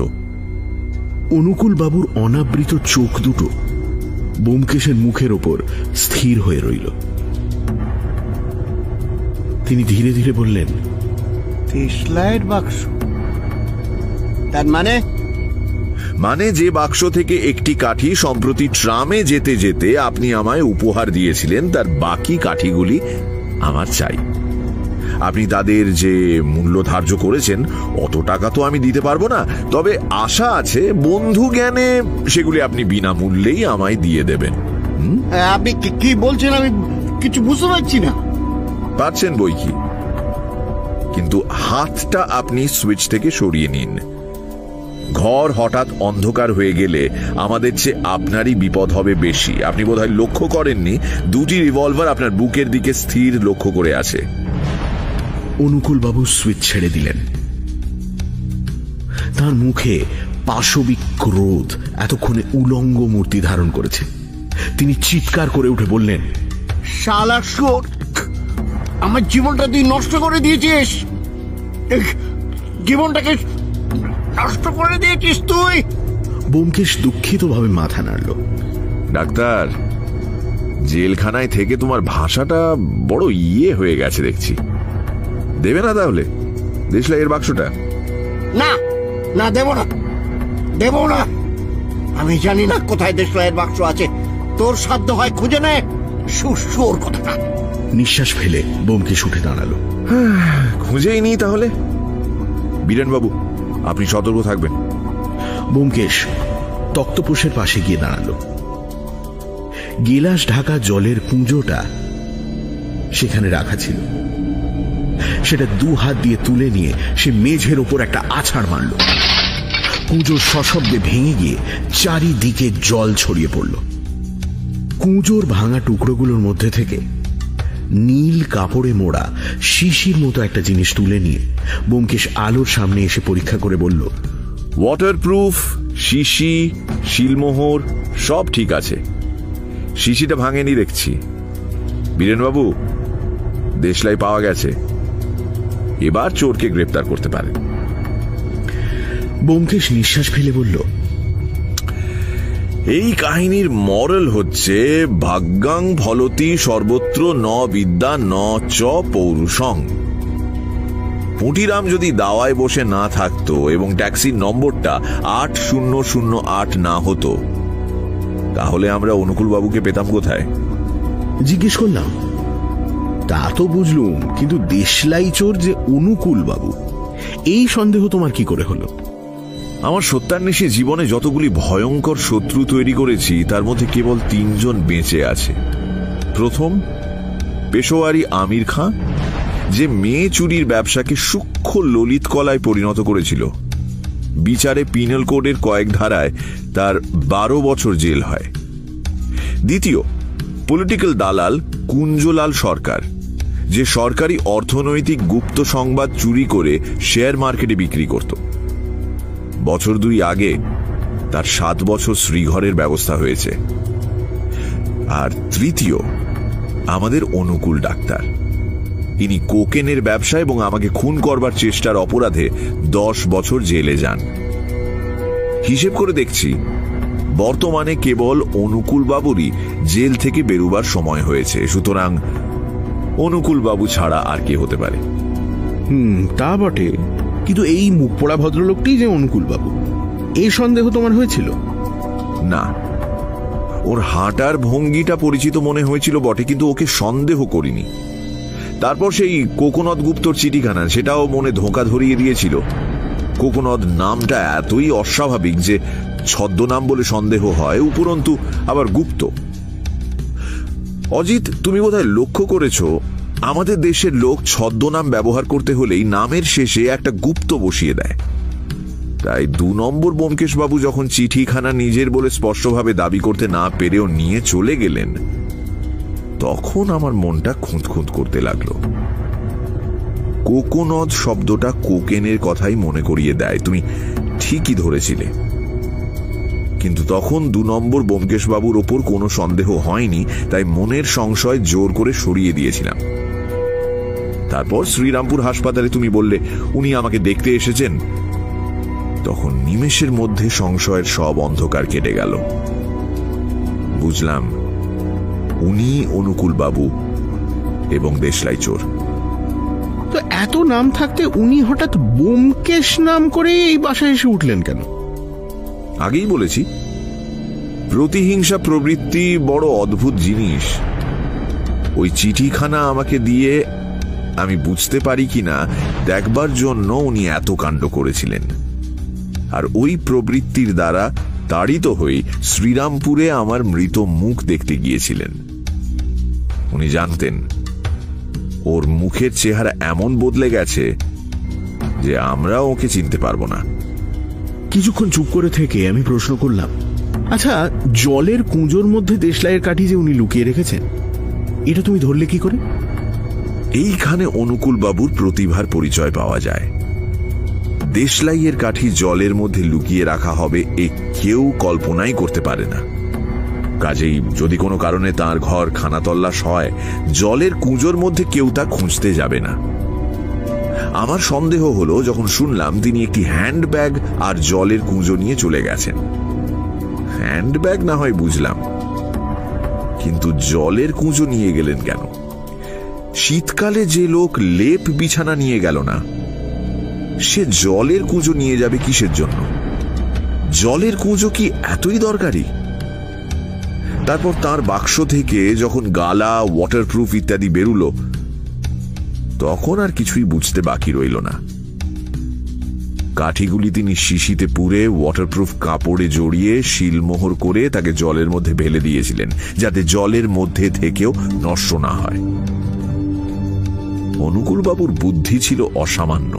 অনুকূল বাবুর অনাবৃত চোখ দুটো ব্যোমকেশের মুখের ওপর স্থির হয়ে রইল। তিনি ধীরে ধীরে বললেন, দেশলাইয়ের বাক্স? তার মানে যে বাক্স থেকে একটি কাঠি সম্প্রতি ট্রামে যেতে যেতে আপনি আমায় উপহার দিয়েছিলেন, তার বাকি কাঠিগুলি আমার চাই। আপনি তাদের যে মূল্য ধার্য করেছেন অত টাকা তো আমি দিতে পারবো না, তবে আশা আছে বন্ধু জ্ঞানে সেগুলি আপনি বিনামূল্যেই আমায় দিয়ে দেবেন। আপনি কি বলছেন? আমি কিছু বুঝতে পারছি না। পারছেন বই কি, কিন্তু হাতটা আপনি সুইচ থেকে সরিয়ে নিন। ঘর হঠাৎ অন্ধকার হয়ে গেলে আমাদের চেয়ে আপনারই বিপদ হবে বেশি। আপনি বোধহয় লক্ষ্য করেননি, 2টি রিভলভার আপনার বুকের দিকে স্থির লক্ষ্য করে আছে। অনুকূল বাবু সুইচ ছেড়ে দিলেন। তার মুখে পাশবিক ক্রোধ এতক্ষণে উলঙ্গ মূর্তি ধারণ করেছে। তিনি চিৎকার করে উঠে বললেন, শালা শুয়োর, আমার জীবনটা তুই নষ্ট করে দিয়েছিস। জীবনটাকে নষ্ট করে দিয়েছিস তুই। ব্যোমকেশ দুঃখিত ভাবে মাথা নাড়ল। ডাক্তার, জেলখানায় থেকে তোমার ভাষাটা বড় হয়ে গেছে দেখছি। দেবে না তাহলে দেশলাইয়ের বাক্সটা? না না, দেব না, দেব না। আমি জানি না কোথায় দেশলাইয়ের বাক্স আছে। তোর সাধ্য হয় খুঁজে নে। সুর কথাটা। নিঃশ্বাস ফেলে ব্যোমকেশ উঠে দাঁড়ালো। খুঁজেই নি তাহলে। বীরেনবাবু, আপনি সতর্ক থাকবেন। ব্যোমকেশ তক্তপোষের পাশে গিয়ে দাঁড়ালো। গিলাস ঢাকা জলের পুঁজোটা সেখানে রাখা ছিল। সেটা 2 হাত দিয়ে তুলে নিয়ে সে মেঝের ওপর একটা আছাড় মারল। কুঁজো সশব্দে ভেঙে গিয়ে চারিদিকে জল ছড়িয়ে পড়ল। কুঁজোর ভাঙা টুকরোগুলোর মধ্যে থেকে নীল কাপড়ে মোড়া শিশির মতো একটা জিনিস তুলে নিয়ে ব্যোমকেশ আলোর সামনে এসে পরীক্ষা করে বলল, ওয়াটারপ্রুফ, শিশি, শিলমোহর সব ঠিক আছে। শিশিটা ভাঙেনি দেখছি। বীরেনবাবু, দেশলাই পাওয়া গেছে, এবার চোরকে গ্রেপ্তার করতে পারে। ব্যোমকেশ নিঃশ্বাস ফেলে বলল, এই কাহিনীর মরাল হচ্ছে ভাগ্যাং ফলতি সর্বত্র ন বিদ্যা ন চ পৌরুষং। পুঁটিরাম যদি দাওয়ায় বসে না থাকতো এবং ট্যাক্সির নম্বরটা 8008 না হতো, তাহলে আমরা অনুকূল বাবুকে পেতাম কোথায়? জিজ্ঞেস করলাম, তা তো বুঝলুম, কিন্তু দেশলাই চোর যে অনুকূল বাবু, এই সন্দেহ তোমার কি করে হলো? আমার সত্যান্বেষী জীবনে যতগুলি ভয়ঙ্কর শত্রু তৈরি করেছি তার মধ্যে কেবল 3 জন বেঁচে আছে। প্রথম, পেশোয়ারি আমির খাঁ, যে মেয়ে চুরির ব্যবসাকে সূক্ষ্ম ললিত কলায় পরিণত করেছিল। বিচারে পিনাল কোডের কয়েক ধারায় তার 12 বছর জেল হয়। দ্বিতীয়, পলিটিক্যাল দালাল কুঞ্জলাল সরকার, যে সরকারি অর্থনৈতিক গুপ্ত সংবাদ চুরি করে শেয়ার মার্কেটে বিক্রি করত। বছর 2 আগে তার 7 বছর শ্রীঘরের ব্যবস্থা হয়েছে। আর তৃতীয়, আমাদের অনুকূল ডাক্তার, ইনি কোকেনের ব্যবসা এবং আমাকে খুন করবার চেষ্টার অপরাধে 10 বছর জেলে যান। হিসেব করে দেখছি বর্তমানে কেবল অনুকূল বাবুরই জেল থেকে বেরোবার সময় হয়েছে। সুতরাং অনুকূল বাবু ছাড়া আর কে হতে পারে? তা বটে, কিন্তু এই মুখ পোড়া ভদ্রলোকটি যে অনুকূল বাবু, এই সন্দেহ তোমার হয়েছিল? না, ওর হাঁটার ভঙ্গিটা পরিচিত মনে হয়েছিল বটে, কিন্তু ওকে সন্দেহ করিনি। তারপর সেই কোকোনদ গুপ্তর চিঠিখানা, সেটাও মনে ধোঁকা ধরিয়ে দিয়েছিল। কোকোনদ নামটা এতই অস্বাভাবিক যে ছদ্মনাম বলে সন্দেহ হয়, উপরন্তু আবার গুপ্ত। অজিত, তুমি বোধহয় লক্ষ্য করেছো আমাদের দেশের লোক ছদ্মনাম ব্যবহার করতে হলেই নামের শেষে একটা গুপ্ত বসিয়ে দেয়। তাই 2 নম্বর ব্যোমকেশ বাবু যখন চিঠিখানা নিজের বলে স্পষ্টভাবে দাবি করতে না পেরেও নিয়ে চলে গেলেন, তখন আমার মনটা খুঁতখুঁত করতে লাগলো। কোকোনদ শব্দটা কোকেনের কথাই মনে করিয়ে দেয়। তুমি ঠিকই ধরেছিলে, কিন্তু তখন 2 নম্বর ব্যোমকেশ বাবুর ওপর কোনো সন্দেহ হয়নি, তাই মনের সংশয় জোর করে সরিয়ে দিয়েছিলাম। তারপর শ্রীরামপুর হাসপাতালে তুমি বললে উনি আমাকে দেখতে এসেছেন, তখন নিমেষের মধ্যে সংশয়ের সব অন্ধকার কেটে গেল। বুঝলাম উনি অনুকূল বাবু এবং দেশলাই চোর। তো এত নাম থাকতে উনি হঠাৎ ব্যোমকেশ নাম করে এই বাসায় এসে উঠলেন কেন? আগেই বলেছি, প্রতিহিংসা প্রবৃত্তি বড় অদ্ভুত জিনিস। ওই চিঠিখানা আমাকে দিয়ে আমি বুঝতে পারি কিনা দেখবার জন্য উনি এত কাণ্ড করেছিলেন। আর ওই প্রবৃত্তির দ্বারা তাড়িত হয়ে শ্রীরামপুরে আমার মৃত মুখ দেখতে গিয়েছিলেন। উনি জানতেন ওর মুখের চেহারা এমন বদলে গেছে যে আমরা ওকে চিনতে পারবো না। কিছুক্ষণ চুপ করে থেকে আমি প্রশ্ন করলাম, আচ্ছা, জলের কুঁজোর মধ্যে দেশলাইয়ের কাঠি যে উনি লুকিয়ে রেখেছেন, এটা তুমি ধরলে কি করে? এইখানে অনুকূল বাবুর প্রতিভার পরিচয় পাওয়া যায়। দেশলাইয়ের কাঠি জলের মধ্যে লুকিয়ে রাখা হবে এ কেউ কল্পনাই করতে পারে না। কাজেই যদি কোনো কারণে তার ঘর খানাতল্লাশ হয়, জলের কুঁজোর মধ্যে কেউ তা খুঁজতে যাবে না। আমার সন্দেহ হলো যখন শুনলাম তিনি একটি হ্যান্ডব্যাগ আর জলের কুঁজো নিয়ে চলে গেছেন। হ্যান্ডব্যাগ না হয় বুঝলাম, কিন্তু জলের কুঁজো নিয়ে গেলেন কেন? শীতকালে যে লোক লেপ বিছানা নিয়ে গেল না, সে জলের কুঁজো নিয়ে যাবে কিসের জন্য? জলের কুঁজো কি এতই দরকারি? তারপর তার বাক্স থেকে যখন গালা, ওয়াটারপ্রুফ ইত্যাদি বেরুলো, তখন আর কিছুই বুঝতে বাকি রইল না। কাঠিগুলি তিনি শিশিতে পুরে ওয়াটারপ্রুফ কাপড়ে জড়িয়ে শিলমোহর করে তাকে জলের মধ্যে ফেলে দিয়েছিলেন, যাতে জলের মধ্যে থেকেও নষ্ট না হয়। অনুকূল বাবুর বুদ্ধি ছিল অসামান্য,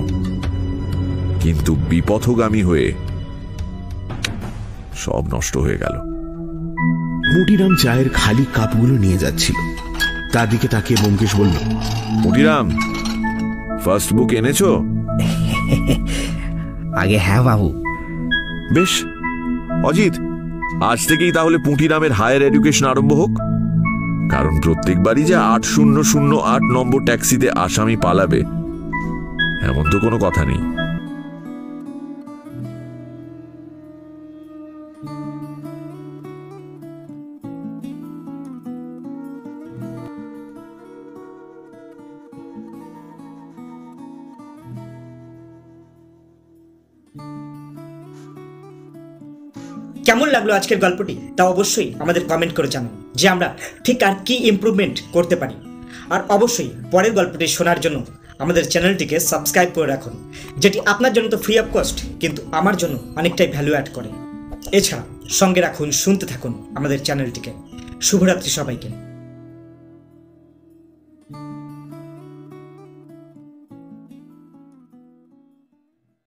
কিন্তু বিপথগামী হয়ে সব নষ্ট হয়ে গেল। মুটিরাম চায়ের খালি কাপগুলো নিয়ে যাচ্ছিল, তার দিকে তাকিয়ে ব্যোমকেশ বলল, মুটিরাম, ফার্স্ট বুক এনেছো? আগে হ্যাঁ বাবু। বেশ, অজিত, আজ থেকেই তাহলে পুঁটিরামের হায়ার এডুকেশন আরম্ভ হোক। কারণ প্রত্যেকবারই যে 8008 নম্বর ট্যাক্সিতে আসামি পালাবে এমন তো কোনো কথা নেই। কেমন লাগলো আজকের গল্পটি তা অবশ্যই আমাদের কমেন্ট করে জানান, যে আমরা ঠিক আর কি ইমপ্রুভমেন্ট করতে পারি। আর অবশ্যই পরের গল্পটি শোনার জন্য আমাদের চ্যানেলটিকে সাবস্ক্রাইব করে রাখুন, যেটি আপনার জন্য তো ফ্রি অফ কস্ট, কিন্তু আমার জন্য অনেকটাই ভ্যালু অ্যাড করে। এছাড়া সঙ্গে রাখুন, শুনতে থাকুন আমাদের চ্যানেলটিকে। শুভরাত্রি সবাইকে।